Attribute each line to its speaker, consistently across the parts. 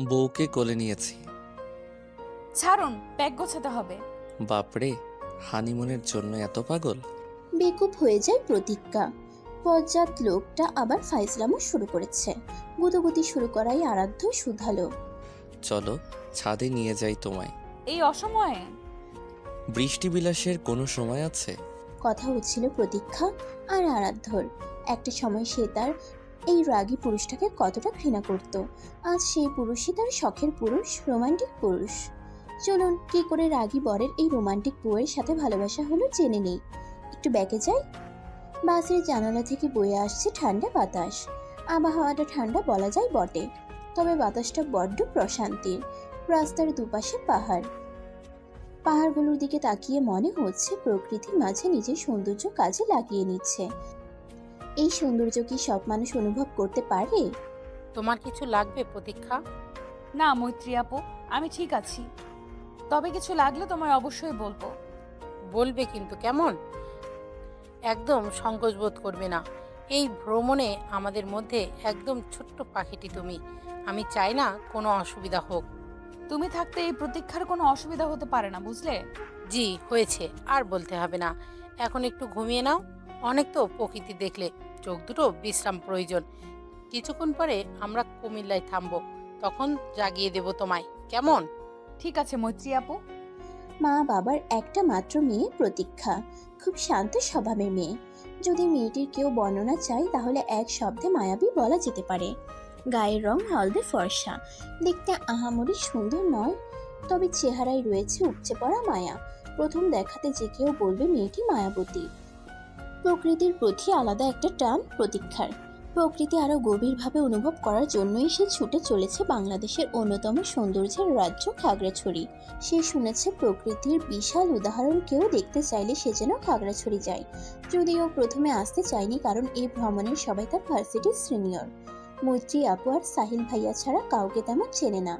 Speaker 1: বউকে কোলে নিয়েছি।
Speaker 2: ছাড়ুন, ব্যাগ গোছাতে হবে।
Speaker 1: বাপরে, হানিমুনের জন্য এত পাগল?
Speaker 3: বেকুব হয়ে যায় প্রতীক্ষা। বজ্জাত লোকটা আবার ফাইজলামও শুরু করেছে। গুতগুতি শুরু করাই আরাধ্য শুধালো।
Speaker 1: চলো ছাদে নিয়ে যাই তোমায়।
Speaker 2: এই অসময়ে?
Speaker 1: বৃষ্টি বিলাসের কোনো সময় আছে?
Speaker 3: কথা হচ্ছিল প্রতীক্ষা আর আরাধ্যর। একটা সময় সে তার এই রাগী পুরুষটাকে কতটা ঘৃণা করত। আজ সেই পুরুষই তার শখের পুরুষ, রোমান্টিক পুরুষ। চলুন, কি করে রাগী বরের এই রোমান্টিক বউয়ের সাথে ভালোবাসা হলো জেনে নেই। একটু ব্যাকে যাই। বাসের জানালা থেকে বয়ে আসছে ঠান্ডা বাতাস। আবহাওয়াটা ঠান্ডা বলা যায় বটে, তবে বাতাসটা বড্ড প্রশান্তির। রাস্তার দুপাশে পাহাড়। পাহাড়গুলোর দিকে তাকিয়ে মনে হচ্ছে প্রকৃতির মাঝে নিজের সৌন্দর্য কাজে লাগিয়ে নিচ্ছে। এই সৌন্দর্য কি সব মানুষ অনুভব করতে পারে?
Speaker 4: তোমার কিছু লাগবে প্রতীক্ষা?
Speaker 2: না মৈত্রী আপু, আমি ঠিক আছি। তবে কিছু লাগলে তোমায় অবশ্যই বলবো।
Speaker 4: বলবে কিন্তু কেমন? একদম সংকোচ বোধ করবে না। এই ভ্রমণে আমাদের মধ্যে একদম ছোট্ট পাখিটি তুমি। আমি চাই না কোনো অসুবিধা হোক।
Speaker 2: তুমি থাকতে এই প্রতীক্ষার কোনো অসুবিধা হতে পারে না, বুঝলে?
Speaker 4: জি হয়েছে, আর বলতে হবে না। এখন একটু ঘুমিয়ে নাও। অনেক তো প্রকৃতি দেখলে, চোখ দুটো বিশ্রাম প্রয়োজন। কিছুক্ষণ পরে আমরা কুমিল্লায় থামবো, তখন জাগিয়ে দেব তোমায়, কেমন?
Speaker 2: ঠিক আছে মৈত্রী আপু।
Speaker 3: মা বাবার একটা মাত্র মেয়ে প্রতীক্ষা, খুব শান্ত স্বভাবের মেয়ে। যদি মেয়েটির কেউ বর্ণনা চাই তাহলে এক শব্দে মায়াবী বলা যেতে পারে। গায়ের রং হলদে ফর্সা, দেখতে আহামরি সুন্দর নয়, তবে চেহারায় রয়েছে উপচে পড়া মায়া। প্রথম দেখাতে যে কেউ বলবে মেয়েটি মায়াবতী। প্রকৃতির প্রতি আলাদা একটা টান প্রতীক্ষার। প্রকৃতি আরো গভীরভাবে অনুভব করার জন্যই সে ছুটে চলেছে বাংলাদেশের অন্যতম সৌন্দর্যের রাজ্য খাগড়াছড়ি। সে শুনেছে প্রকৃতির বিশাল উদাহরণ কেউ দেখতে চাইলে সে যেন খাগড়াছড়ি যায়। যদিও প্রথমে আসতে চায়নি, কারণ এই ভ্রমণের সবাই তার ভার্সিটির সিনিয়র। মৈত্রী আপু আর সাহিল ভাইয়া ছাড়া কাউকে তেমন চেনে না।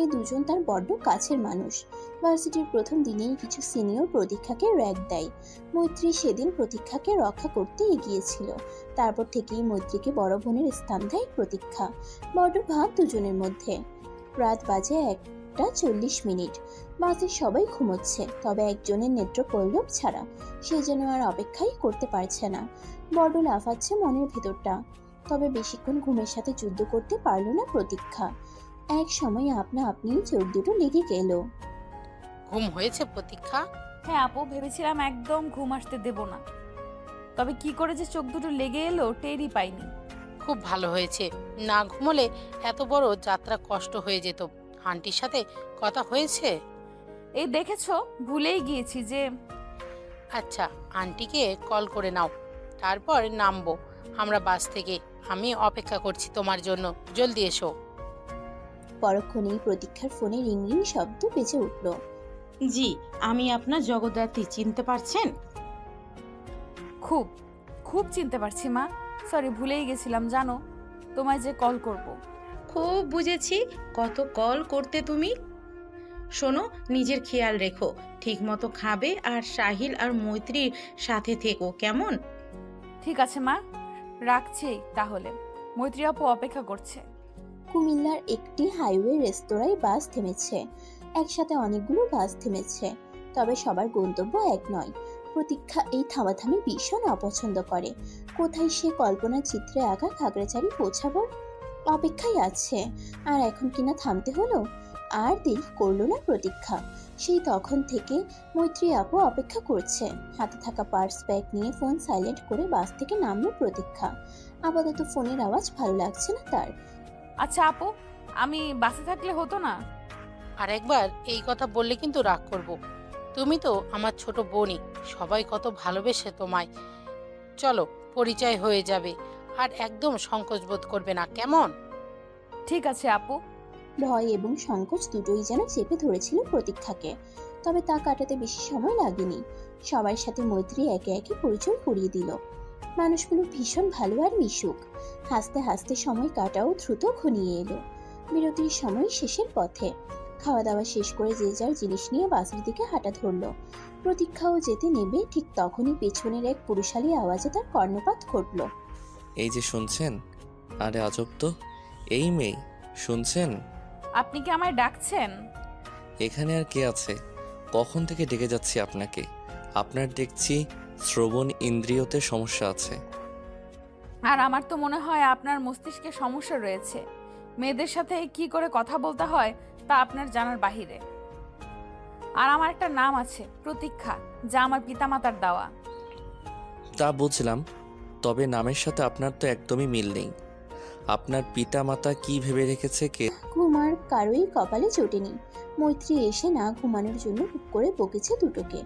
Speaker 3: এই দুজন তার বড্ড কাছের মানুষ। ভার্সিটির প্রথম দিনেই কিছু সিনিয়র প্রতীক্ষাকে র্যাগ দেয়। মৈত্রী সেদিন প্রতীক্ষাকে রক্ষা করতে এগিয়েছিল। তারপর থেকেই মৈত্রীকে বড় বোনের স্থান দেয় প্রতীক্ষা। বড্ড ভাব দুজনের মধ্যে। রাত বাজে 1:40। বাসে সবাই ঘুমোচ্ছে, তবে একজনের নেত্র পল্লব ছাড়া। সে যেন আর অপেক্ষাই করতে পারছে না। বড্ড লাফাচ্ছে মনের ভেতরটা। তবে বেশিক্ষণ ঘুমের সাথে যুদ্ধ করতে পারল না প্রতীক্ষা। এক সময় আপনা আপনি চোখ দুটো লেগে গেল।
Speaker 4: ঘুম হয়েছে প্রতীক্ষা?
Speaker 2: হ্যাঁ আপু, ভেবেছিলাম একদম ঘুম আসতে দেব না, তবে কি করে যে চোখ দুটো লেগে এলো টেরই পাইনি।
Speaker 4: খুব ভালো হয়েছে। না ঘুমোলে এত বড় যাত্রা কষ্ট হয়ে যেত। আন্টির সাথে কথা হয়েছে?
Speaker 2: এই দেখেছো, ভুলেই গিয়েছি যে।
Speaker 4: আচ্ছা, আন্টিকে কল করে নাও, তারপর নামবো আমরা বাস থেকে। আমি অপেক্ষা করছি তোমার জন্য, জলদি এসো।
Speaker 3: পরক্ষণেই প্রতীক্ষার ফোনে রিং রিং শব্দ বেজে উঠল।
Speaker 5: জি, আমি আপনার জগদ্ধাত্রী, চিনতে পারছেন?
Speaker 2: খুব খুব চিনতে পারছি মা। সরি, ভুলেই গেছিলাম জানো, তোমায় যে কল করব।
Speaker 5: খুব বুঝেছি, কত কল করতে তুমি। শোনো, নিজের খেয়াল রেখো, ঠিক মতো খাবে, আর সাহিল আর মৈত্রীর সাথে থেকো, কেমন?
Speaker 2: ঠিক আছে মা, রাখছি তাহলে। মৈত্রী আপু অপেক্ষা করছে।
Speaker 3: কুমিল্লার একটি হাইওয়ে রেস্তোরাঁয় বাস থেমেছে। একসাথে অনেকগুলো বাস থেমেছে, তবে সবার গন্তব্য এক নয়। প্রতীক্ষা এই থামাথামি ভীষণ অপছন্দ করে। কোথায় সে কল্পনা চিত্রে আঁকা খাগড়াছড়ি পৌঁছাবার অপেক্ষায় আছে, আর এখন কিনা থামতে হলো। আর দেরি করলো না প্রতীক্ষা। সেই তখন থেকে মৈত্রী আপু অপেক্ষা করছে। হাতে থাকা পার্স ব্যাগ নিয়ে ফোন সাইলেন্ট করে বাস থেকে নামলো প্রতীক্ষা। আপাতত ফোনের আওয়াজ ভালো লাগছে না তার।
Speaker 2: আচ্ছা আপু, আমি বাসে থাকলে হতো না?
Speaker 4: আর একবার এই কথা বললে কিন্তু রাগ করব। তুমি তো আমার ছোট বোনই, সবাই কত ভালোবেসে তোমায়। চলো, পরিচয় হয়ে যাবে, আর একদম সংকোচ বোধ করবে না, কেমন?
Speaker 2: ঠিক আছে আপু।
Speaker 3: ভয় এবং সংকোচ দুটোই যেন চেপে ধরেছিল প্রতীক্ষাকে, তবে তা কাটাতে বেশি সময় লাগেনি। সবার সাথে মৈত্রী একে একে পরিচয় করিয়ে দিল। মানুষগুলো ভীষণ ভালো আর মিশুক। হাসতে হাসতে সময় কাটাও দ্রুত ঘনিয়ে এলো। বিরতির সময় শেষের পথে। খাওয়া দাওয়া শেষ করে যে যার জিনিস নিয়ে বাসের দিকে হাঁটা ধরলো। প্রতীক্ষাও যেতে নেবে, ঠিক তখনই পেছনের এক পুরুষালী আওয়াজে তার কর্ণপাত ঘটল।
Speaker 1: এই যে শুনছেন? আরে আজব তো, এই মেয়ে শুনছেন?
Speaker 2: আপনি কি আমায় ডাকছেন?
Speaker 1: এখানে আর কে আছে? কখন থেকে ডেকে যাচ্ছি আপনাকে। আপনার দেখছি শ্রবণ ইন্দ্রিয়তে সমস্যা আছে।
Speaker 2: আর আমার তো মনে হয় আপনার মস্তিষ্কে সমস্যা রয়েছে। মেয়েদের সাথে কি করে কথা বলতে হয় তা আপনার জানার বাহিরে। আর আমার একটা নাম আছে, প্রতীক্ষা, যা আমার পিতামাতার দেওয়া।
Speaker 1: তা বুঝলাম, তবে নামের সাথে আপনার তো একদমই মিল নেই। আপনার পিতামাতা কি ভেবে রেখেছে কে?
Speaker 3: ঘুমার কারোই কপালে জোটেনি। মৈত্রী এসে না ঘুমানোর জন্য হুপ করে বকেছে দুটোকে,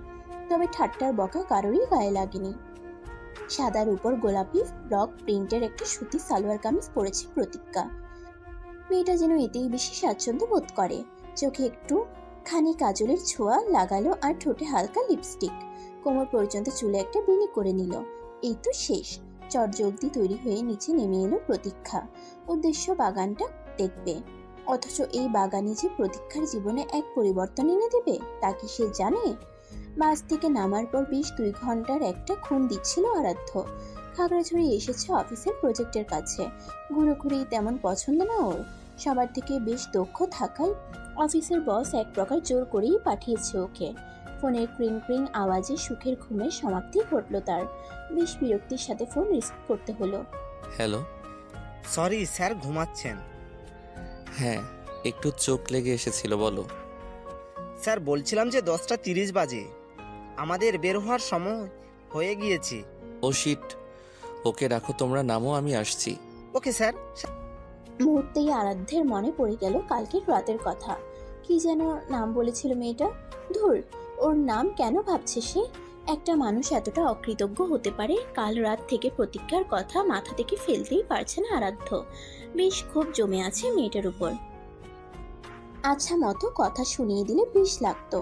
Speaker 3: তবে ঠাট্টার বকা কারোরই গায়ে লাগেনি। সাদার উপর গোলাপি ব্লক প্রিন্টের একটা সুতি সালোয়ার কামিজ পরেছে প্রতীক্ষা। মেয়েটা যেন এতেই বেশি স্বাচ্ছন্দ্য বোধ করে। চোখে একটু খানি কাজলের ছোঁয়া লাগালো আর ঠোঁটে হালকা লিপস্টিক। কোমর পর্যন্ত চুলে একটা বিনি করে নিল। এই তো শেষ। চটজলদি তৈরি হয়ে নিচে নেমে এলো প্রতীক্ষা। উদ্দেশ্য বাগানটা দেখবে, অথচ এই বাগানই যে প্রতীক্ষার জীবনে এক পরিবর্তন এনে দেবে তা কি সে জানে? বাস থেকে নামার পর বেশ 2 ঘন্টার একটা ঘুম দিচ্ছিল আরাধ্য। খাগড়াছড়ি এসেছে অফিসের প্রজেক্টের কাছে। ঘুরোঘুরি তেমন পছন্দ না ওর। সবার থেকে বেশ দক্ষ থাকায় অফিসের বস এক প্রকার জোর করেই পাঠিয়েছে ওকে। ফোনের ক্রিং ক্রিং আওয়াজে সুখের ঘুমের সমাপ্তি ঘটল তার। বেশ বিরক্তির সাথে ফোন রিসিভ করতে হলো।
Speaker 1: হ্যালো।
Speaker 6: সরি স্যার, ঘুমাচ্ছেন?
Speaker 1: হ্যাঁ, একটু চোখ লেগে এসেছিল, বলো।
Speaker 6: স্যার বলছিলাম যে 10:30 বাজে, আমাদের বের হওয়ার সময় হয়ে গিয়েছে।
Speaker 1: ও শিট। ওকে রাখো, তোমরা নামো, আমি আসছি।
Speaker 6: Okay sir.
Speaker 3: মুহূর্তেই আরাধ্যের মনে পড়ে গেল কালকের রাতের কথা। কি যেন নাম বলেছিল মেয়েটা? ধুর, ওর নাম কেন ভাবছে সে? একটা মানুষ এতটা অকৃতজ্ঞ হতে পারে? কাল রাত থেকে প্রতীক্ষার কথা মাথা থেকে ফেলতেই পারছে না আরাধ্য। বেশ ক্ষোভ জমে আছে মেয়েটার উপর। আচ্ছা মতো কথা শুনিয়ে দিলে বেশ লাগতো।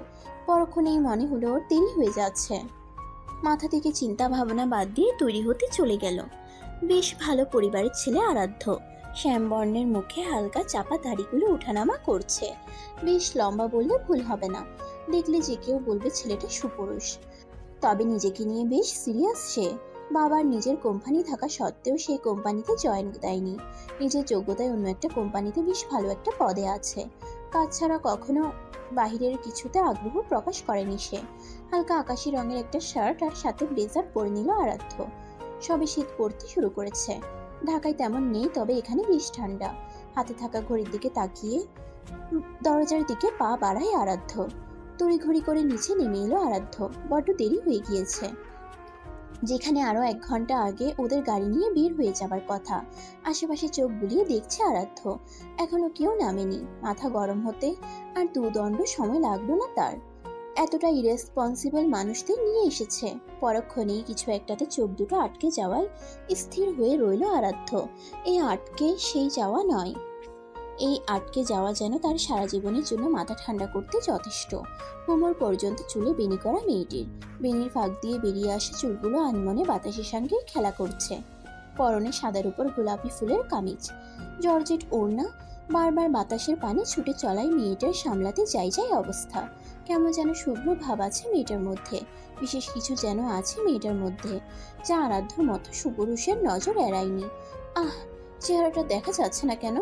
Speaker 3: পরক্ষণেই মনে হলো ওর দেরি হয়ে যাচ্ছে। মাথা থেকে চিন্তা ভাবনা বাদ দিয়ে তৈরি হতে চলে গেল। বেশ ভালো পরিবারের ছেলে আরাধ্য। শ্যামবর্ণের মুখে হালকা চাপা দাড়িগুলো উঠানামা করছে। বেশ লম্বা বললে ভুল হবে না। দেখলে যে কেউ বলবে ছেলেটা সুপুরুষ। তবে নিজেকে নিয়ে বেশ সিরিয়াস সে। বাবার নিজের কোম্পানি থাকা সত্ত্বেও সেই কোম্পানিতে জয়েন দেয়নি। নিজের যোগ্যতায় অন্য একটা কোম্পানিতে বেশ ভালো একটা পদে আছে। কাজ ছাড়া কখনো বাহিরের কিছুতে আগ্রহ প্রকাশ করেনি সে। হালকা আকাশি রঙের একটা শার্ট আর সাথে ব্লেজার পরে নিল আরাধ্য। সবে শীত পড়তে শুরু করেছে। ঢাকায় তেমন নেই, তবে এখানে বেশ ঠান্ডা। হাতে থাকা ঘড়ির দিকে তাকিয়ে দরজার দিকে পা বাড়ায় আরাধ্য। তড়িঘড়ি করে নিচে নেমে এলো আরাধ্য। বড্ড দেরি হয়ে গিয়েছে। যেখানে আরো 1 ঘন্টা আগে ওদের গাড়ি নিয়ে বের হয়ে যাবার কথা। আশেপাশে চোখ বুলিয়ে দেখছে আরাধ্য। এখনো কেউ নামেনি। মাথা গরম হতে আর 2 দণ্ড সময় লাগলো না তার। এতটা ইরেসপন্সিবল মানুষদের নিয়ে এসেছে। পরক্ষণেই কিছু একটাতে চোখ দুটো আটকে যাওয়ায় স্থির হয়ে রইল আরাধ্য। এই আটকে সেই যাওয়া নয়, এই আটকে যাওয়া যেন তার সারা জীবনের জন্য মাথা ঠান্ডা করতে যথেষ্ট। কোমর পর্যন্ত চুলে বেনি করা মেয়েটির। বেনির ফাঁক দিয়ে বেরিয়ে আসে চুলগুলো আনমনে বাতাসের সঙ্গে খেলা করছে। পরনে সাদার উপর গোলাপি ফুলের কামিজ, জর্জেট ওড়না। বারবার বাতাসের পানে ছুটে চলায় মেয়েটার সামলাতে যাই অবস্থা। কেমন যেন শুভ্র ভাব আছে মেয়েটার মধ্যে। বিশেষ কিছু যেন আছে মেয়েটার মধ্যে, যা আরাধ্যর মতো সুপুরুষের নজর এড়ায়নি। আহ, চেহারাটা দেখা যাচ্ছে না কেন?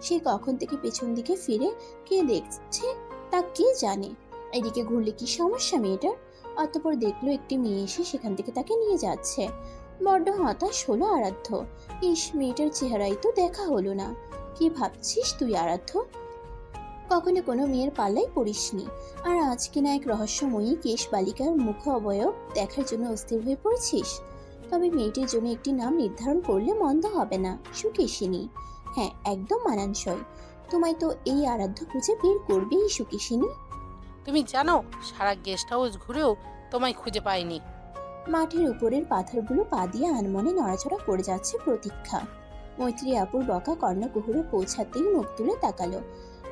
Speaker 3: সে কখন থেকে পেছন দিকে ফিরে কে দেখছে তা কে জানে। এদিকে ঘুরলে কি সমস্যা মেয়েটার? অতঃপর দেখলো একটি মেয়ে এসে সেখান থেকে তাকে নিয়ে যাচ্ছে। বড্ড হতাশ হলো আরাধ্য। ইস, মেয়েটার চেহারাই তো দেখা হলো না। কি ভাবছিস তুই আরাধ্য? কখনো কোনো মেয়ের পাল্লায় পড়িসনি, আর আজ কিনা এক রহস্যময়ী কেশ বালিকার মুখ অবয়ব দেখার জন্য অস্থির হয়ে পড়ছিস? তবে মেয়েটির জন্য একটি নাম নির্ধারণ করলে মন্দ হবে না, সুকেশিনী। হ্যাঁ, একদম মানানসই। তোমায় তো এই আরাধ্য খুঁজে বের করবেই সুকেশিনী।
Speaker 4: তুমি জানো সারা গেস্ট হাউস ঘুরেও তোমায় খুঁজে পাইনি।
Speaker 3: মাঠের উপরের পাথরগুলো পা দিয়ে আনমনে নড়াচড়া করে যাচ্ছে প্রতীক্ষা। মৈত্রী আপুর বকা কর্ণকুহুরে পৌঁছাতেই মুখ তুলে তাকালো।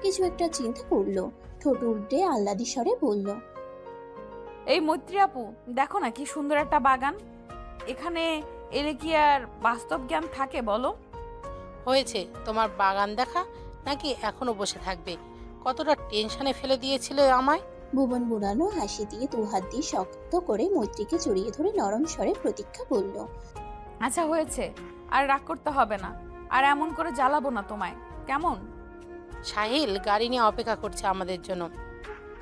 Speaker 3: কিছু একটা চিন্তা করলো। ঠোঁট উল্টে আহ্লাদি স্বরে বলল,
Speaker 2: এই মৈত্রী আপু, দেখো না কি সুন্দর একটা বাগান। এখানে এলে কি আর বাস্তব জ্ঞান থাকে বলো?
Speaker 4: হয়েছে তোমার বাগান দেখা, নাকি এখনো বসে থাকবে? কতটা টেনশনে ফেলে দিয়েছিলে আমায়।
Speaker 3: ভুবন বুড়ানো হাসি দিয়ে 2 হাত দিয়ে শক্ত করে মৈত্রীকে জড়িয়ে ধরে নরম স্বরে প্রতীক্ষা বলল,
Speaker 2: আচ্ছা হয়েছে, আর রাগ করতে হবে না। আর এমন করে জ্বালাবো না তোমায়, কেমন?
Speaker 4: সাহিল গাড়ি নিয়ে অপেক্ষা করছে আমাদের জন্য।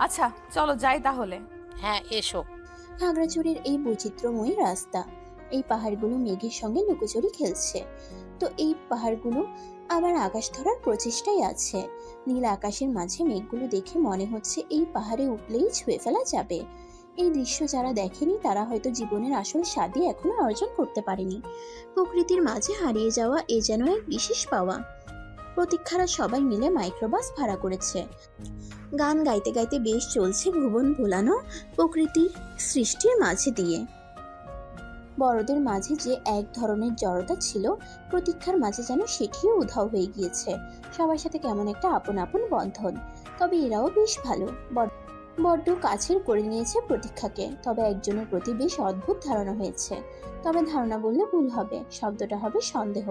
Speaker 2: আচ্ছা চলো যাই তাহলে।
Speaker 4: হ্যাঁ এসো।
Speaker 3: খাগড়াছড়ির এই বৈচিত্র্যময় রাস্তা, এই পাহাড়গুলো মেঘের সঙ্গে লুকোচুরি খেলছে। তো এই পাহাড়গুলো আবার আকাশ ধরার প্রচেষ্টায় আছে। নীল আকাশের মাঝে মেঘগুলো দেখে মনে হচ্ছে এই পাহাড়ে উঠলেই ছুঁয়ে ফেলা যাবে। এই দৃশ্য যারা দেখেনি তারা হয়তো জীবনের আসল স্বাদই এখনো অর্জন করতে পারেনি। প্রকৃতির মাঝে হারিয়ে যাওয়া এ যেন এক বিশেষ পাওয়া। প্রতীক্ষারা সবাই মিলে মাইক্রোবাস ভাড়া করেছে। গান গাইতে গাইতে বেশ চলছে ভুবন ভোলানো প্রকৃতির সৃষ্টির মাঝে দিয়ে। বড়দের মাঝে যে এক ধরনের জড়তা ছিল, প্রতীক্ষার মাঝে যেন সেটিও উধাও হয়ে গিয়েছে। সবার সাথে কেমন একটা আপন আপন বন্ধন। তবে এরাও বেশ ভালো, বড্ড কাছের করে নিয়েছে প্রতীক্ষাকে। তবে একজনের প্রতি বেশ অদ্ভুত ধারণা হয়েছে। তবে ধারণা বললে ভুল হবে, শব্দটা হবে সন্দেহ।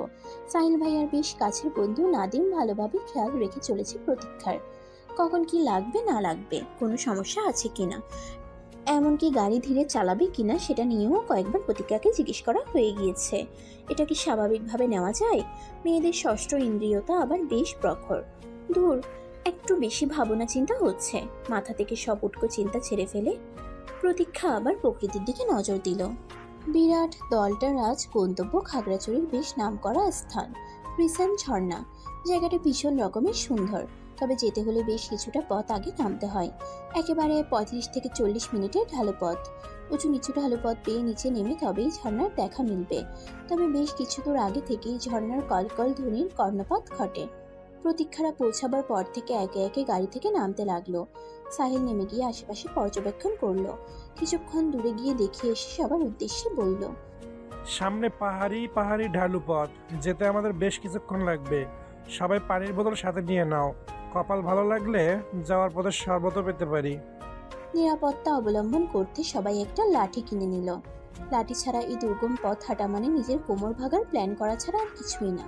Speaker 3: সাহিল ভাইয়ার বেশ কাছের বন্ধু নাদিম ভালোভাবে খেয়াল রেখে চলেছে প্রতীক্ষার, কখন কি লাগবে না লাগবে, কোনো সমস্যা আছে কিনা, এমনকি গাড়ি ধীরে চালাবে কিনা সেটা নিয়েও কয়েকবার প্রতীক্ষাকে জিজ্ঞেস করা হয়ে গিয়েছে। এটা কি স্বাভাবিকভাবে নেওয়া যায়? মেয়েদের ষষ্ঠ ইন্দ্রিয়তা আবার বেশ প্রখর। দূর, একটু বেশি ভাবনা চিন্তা হচ্ছে। মাথা থেকে সব উটকো চিন্তা ছেড়ে ফেলে প্রতীক্ষা আবার প্রকৃতির দিকে নজর দিল। বিরাট দলটা রাজ গন্তব্য খাগড়াছড়ির বেশ নামকরা স্থান রিসেন ঝর্ণা। জায়গাটা ভীষণ রকমের সুন্দর, তবে যেতে হলে বেশ কিছুটা পথ আগে নামতে হয়। একেবারে 35 থেকে 40 মিনিটের ঢালু পথ। উঁচু নিচু ঢালু পথ পেয়ে নিচে নেমে তবেই ঝর্ণার দেখা মিলবে। তবে বেশ কিছু দূর আগে থেকেই ঝর্ণার কলকল ধ্বনির কর্ণপাত ঘটে। প্রতীক্ষারা পৌঁছাবার পর থেকে একে একে গাড়ি থেকে নামতে লাগলো। সাহিল নেমে গিয়ে আশেপাশে পর্যবেক্ষণ করলো। কিছুক্ষণ দূরে গিয়ে দেখে এসে সবার উদ্দেশ্যে বলল,
Speaker 7: সামনে পাহাড়ি পাহাড়ি ঢালু পথ, যেতে আমাদের বেশ কিছুক্ষণ লাগবে। সবাই পানির বোতল সাথে নিয়ে নাও, কপাল ভালো লাগলে যাওয়ার পথে শরবতও পেতে পারি।
Speaker 3: নিরাপত্তা অবলম্বন করতে সবাই একটা লাঠি কিনে নিল। লাঠি ছাড়া এই দুর্গম পথ হাঁটা মানে নিজের কোমর ভাগার প্ল্যান করা ছাড়া আর কিছুই না।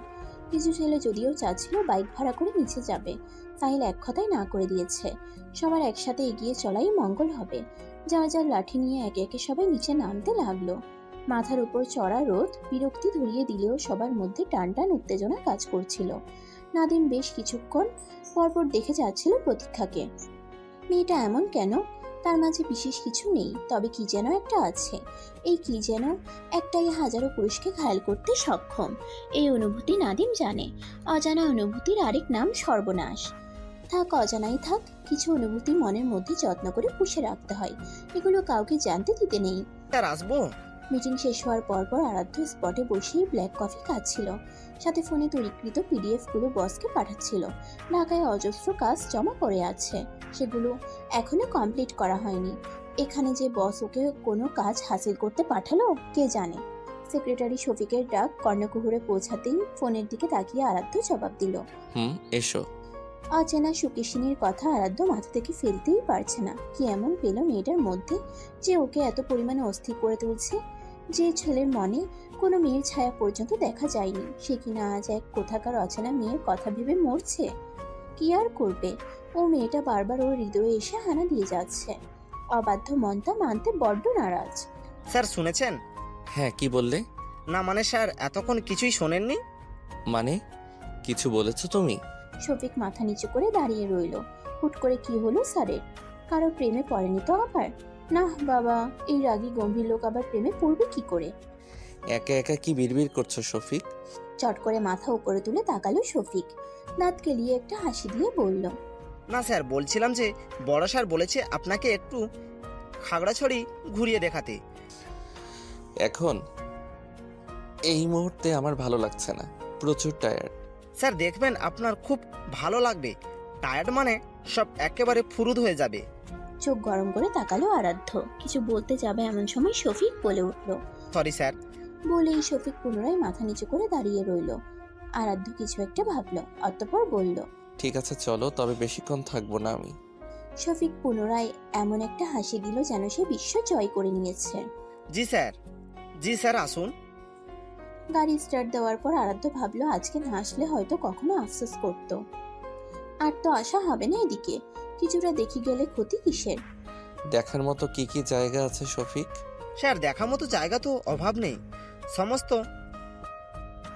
Speaker 3: কিছু ছেলে যদিও চাচ্ছিল বাইক ভাড়া করে নিচে যাবে, সাহিল এক কথায় না করে দিয়েছে। সবার একসাথে এগিয়ে চলাই মঙ্গল হবে। যার যার লাঠি নিয়ে একে একে সবাই নিচে নামতে লাগলো। মাথার উপর চড়া রোদ বিরক্তি ধরিয়ে দিলেও সবার মধ্যে টান টান উত্তেজনা কাজ করছিল। নাদিম বেশ কিছুক্ষণ পরপর দেখে যাচ্ছিল প্রতীক্ষাকে। মেয়েটা এমন কেন? তার মাঝে বিশেষ কিছু নেই, তবে কি যেন একটা আছে। এই কি যেন একটাই হাজারো পুরুষকে ঘায়াল করতে সক্ষম। এই অনুভূতি নাদিম জানে। অজানা অনুভূতির আরেক নাম সর্বনাশ। থাক, অজানাই থাক, কিছু অনুভূতি মনের মধ্যে যত্ন করে পুষে রাখতে হয়। এগুলো কাউকে জানতে দিতে নেই।
Speaker 6: স্যার আসবো?
Speaker 3: মিটিং শেষ হওয়ার পরপর আরাধ্য স্পটে বসেই ব্ল্যাক কফি খাচ্ছিল। সাথে ফোনে তৈরিকৃত পিডিএফগুলো বসকে পাঠাচ্ছিল। ঢাকায় অজস্র কাজ জমা পড়ে আছে, সেগুলো এখনো কমপ্লিট করা হয়নি। এখানে যে বস ওকে কোনো কাজ হাসিল করতে পাঠালো কে জানে। সেক্রেটারি শফিকের ডাক কর্ণকুহরে পৌঁছাতেই ফোনের দিকে তাকিয়ে আরাধ্য জবাব দিল,
Speaker 1: এসো।
Speaker 3: অচেনা সুকেশিনীর কথা আরাধ্য মাথা থেকে ফেলতেই পারছে না। কি এমন পেল মেয়েটার মধ্যে যে ওকে এত পরিমাণে অস্থির করে তুলছে? যে ছেলের মনে কোনো মেয়ের ছায়া পর্যন্ত দেখা যায়নি, সে কিনা আজ এক কোথাকার অচেনা মেয়ের কথা ভেবে মরছে। কি আর করবে, ও মেয়েটা বারবার ওর হৃদয়ে এসে হানা দিয়ে যাচ্ছে। অবাধ্য মনটা মানতে বড্ড নারাজ।
Speaker 6: স্যার শুনেছেন?
Speaker 1: হ্যাঁ, কি বললে?
Speaker 6: না মানে স্যার এতক্ষণ কিছুই শোনেননি?
Speaker 1: মানে কিছু বলেছো তুমি?
Speaker 3: শফিক মাথা নিচু করে দাঁড়িয়ে রইল। হুট করে কি হলো স্যারের? কারো প্রেমে পড়েনি তো আবার? না বাবা, এই রাগী গম্ভীর লোক আবার প্রেমে পড়বে কি করে?
Speaker 1: একা একা কি বিড়বিড় করছো শফিক?
Speaker 3: চট করে মাথা উপরে তুলে তাকালো শফিক। দাঁত কেলিয়ে একটা হাসি দিয়ে বলল,
Speaker 6: না স্যার, বলছিলাম যে বড় স্যার বলেছে আপনাকে একটু খাগড়াছড়ি ঘুরিয়ে দেখাতে।
Speaker 1: এখন এই মুহূর্তে আমার ভালো লাগছে না, প্রচুর টায়ার্ড।
Speaker 6: স্যার দেখবেন আপনার খুব ভালো লাগবে। টায়ার্ড মানে সব একেবারে ফুরুদ হয়ে যাবে।
Speaker 3: চোখ গরম করে তাকালো আরাধ্য। কিছু বলতে যাবে এমন সময় শফিক বলে উঠল,
Speaker 6: সরি স্যার।
Speaker 3: বলেই শফিক পুনরায় মাথা নিচু করে দাঁড়িয়ে রইল। আরাধ্য কিছু একটা ভাবলো, অতঃপর বলল,
Speaker 1: ঠিক আছে চলো, তবে বেশিক্ষণ থাকবো না আমি।
Speaker 3: শফিক পুনরায় এমন একটা হাসি দিল যেন সে বিশ্ব জয় করে নিয়েছে।
Speaker 6: জি স্যার, জি স্যার আসুন।
Speaker 3: গাড়ি স্টার্ট দেওয়ার পর আরাধ্য ভাবলো আজকে না আসলে হয়তো কখনো আফসোস করত। আর তো আশা হবে না এদিকে। কিছুটা দেখি গেলে ক্ষতি কিসের?
Speaker 1: দেখার মতো কি কি জায়গা আছে শফিক?
Speaker 6: স্যার দেখার মতো জায়গা তো অভাব নেই। সমস্ত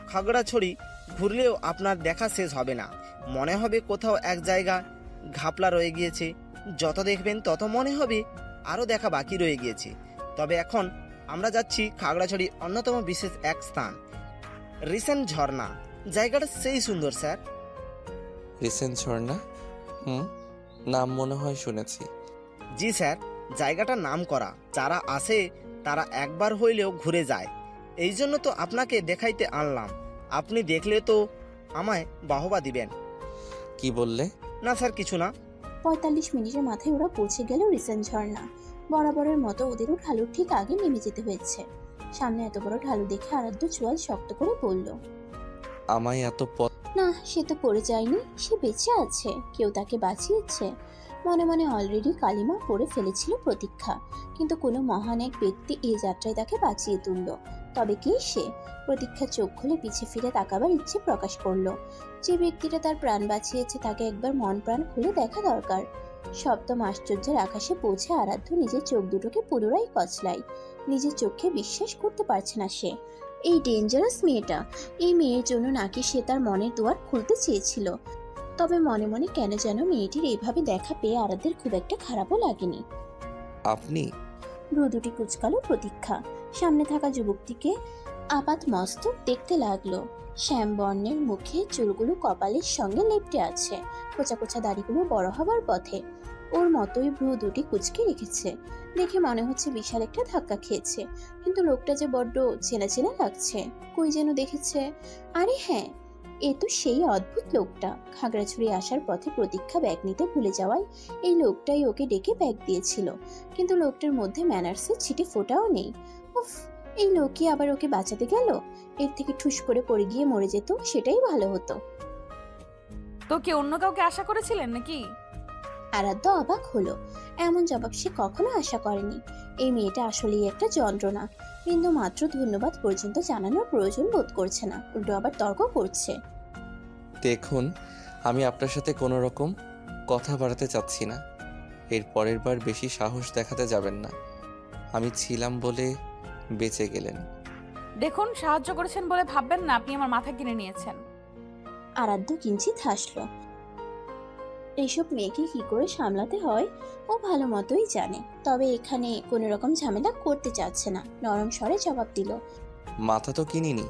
Speaker 6: খাগড়াছড়ি ঘুরলেও আপনার দেখা শেষ হবে না। মনে হবে কোথাও এক জায়গা ঘাপলা রয়ে গিয়েছে। যত দেখবেন তত মনে হবে আরও দেখা বাকি রয়ে গিয়েছে। তবে এখন আমরা যাচ্ছি খাগড়াছড়ির অন্যতম বিশেষ এক স্থান, রিসেন্ট ঝর্ণা। জায়গাটা সেই সুন্দর স্যার।
Speaker 1: রিসেন্ট ঝর্ণা? নাম মনে হয় শুনেছি।
Speaker 6: জি স্যার, জায়গাটার নাম করা। যারা আসে তারা একবার হইলেও ঘুরে যায়। এই জন্য তো আপনাকে দেখাইতে আনলাম। আপনি দেখলে তো আমায় বাহবা দিবেন।
Speaker 1: কি বললে?
Speaker 6: না স্যার, কিছু না।
Speaker 3: 45 মিনিটের মাথায় ওরা পৌঁছে গেল রিসেন্ট ঝর্ণা। বরাবরের মতো ওদেরও ঢালুর ঠিক আগে নেমে যেতে হয়েছে। সামনে এত বড় ঢালু দেখে আরাধ্য চোয়াল শক্ত করে বলল,
Speaker 1: আমায় এত পথ?
Speaker 3: না, সে তো পড়ে যায়নি, সে বেঁচে আছে, কেউ তাকে বাঁচিয়েছে। মনে মনে অলরেডি কালিমা পড়ে ফেলেছিল প্রতীক্ষা, কিন্তু কোনো মহান এক ব্যক্তি এই যাত্রায় তাকে বাঁচিয়ে তুলল। তবে কে সে? প্রতীক্ষা চোখ খুলে পিছে ফিরে তাকাবার ইচ্ছে প্রকাশ করলো। যে ব্যক্তিটা তার প্রাণ বাঁচিয়েছে তাকে একবার মন প্রাণ খুলে দেখা দরকার। সপ্তম আশ্চর্যের আকাশে পৌঁছে আরাধ্য নিজের চোখ দুটোকে পুনরায় কচলায়। নিজের চোখে বিশ্বাস করতে পারছে না সে। এই ডেঞ্জারাস মেয়েটা, এই মেয়ের জন্য নাকি সে তার মনের দুয়ার খুলতে চেয়েছিল। তবে মনে মনে কেন যেন মেয়েটির এইভাবে দেখা পেয়ে আরাধ্যের খুব একটা খারাপও লাগেনি।
Speaker 1: আপনি?
Speaker 3: ভ্রু দুটি কুচকালো প্রতীক্ষা। সামনে থাকা যুবকটিকে আপাত মস্তক দেখতে লাগলো। শ্যাম বর্ণের মুখে চুলগুলো কপালের সঙ্গে লেপ্টে আছে, কোচা কোচা দাড়িগুলো বড় হবার পথে। ওর মতোই ভ্রু দুটি কুচকে রেখেছে। দেখে মনে হচ্ছে বিশাল একটা ধাক্কা খেয়েছে, কিন্তু লোকটা যে বড্ড চেনা চেনা লাগছে। কই যেন দেখেছে। আরে হ্যাঁ, এ তো সেই অদ্ভুত লোকটা। খাগড়াছড়ি আসার পথে প্রতীক্ষা ব্যাগ নিতে ভুলে যাওয়ায় এই লোকটাই ওকে ডেকে ব্যাগ দিয়েছিল, কিন্তু লোকটার মধ্যে ম্যানার্সের ছিটে ফোটাও নেই। উফ, এই লোকই আবার ওকে বাঁচাতে গেল। এর থেকে ঠুস করে পড়ে গিয়ে মরে যেত, সেটাই ভালো হতো।
Speaker 2: তো কি অন্য কাউকে আশা করেছিলেন নাকি?
Speaker 3: আরাধ্য অবাক হলো। এমন জবাব সে কখনো আশা করেনি। এই মেয়েটা আসলেই একটা যন্ত্রণা। বিন্দু মাত্র ধন্যবাদ পর্যন্ত জানানোর প্রয়োজন বোধ করছে না, উল্টো আবার তর্ক করছে।
Speaker 1: দেখুন, আমি আপনার সাথে কোনো রকম কথা বাড়াতে চাচ্ছি না। এর পরের বার বেশি সাহস দেখাতে যাবেন না। আমি ছিলাম বলে বেঁচে গেলেন।
Speaker 2: দেখুন, সাহায্য করেছেন বলে ভাববেন না আপনি আমার মাথা কিনে নিয়েছেন।
Speaker 3: আরাধ্য কিঞ্চিত হাসলো। এইসব মেয়েকে কি করে সামলাতে হয় ও ভালো মতোই জানে। তবে এখানে কোনো রকম ঝামেলা করতে চাচ্ছে না, নরম স্বরে জবাব দিল।
Speaker 1: মাথা তো কিনিনি,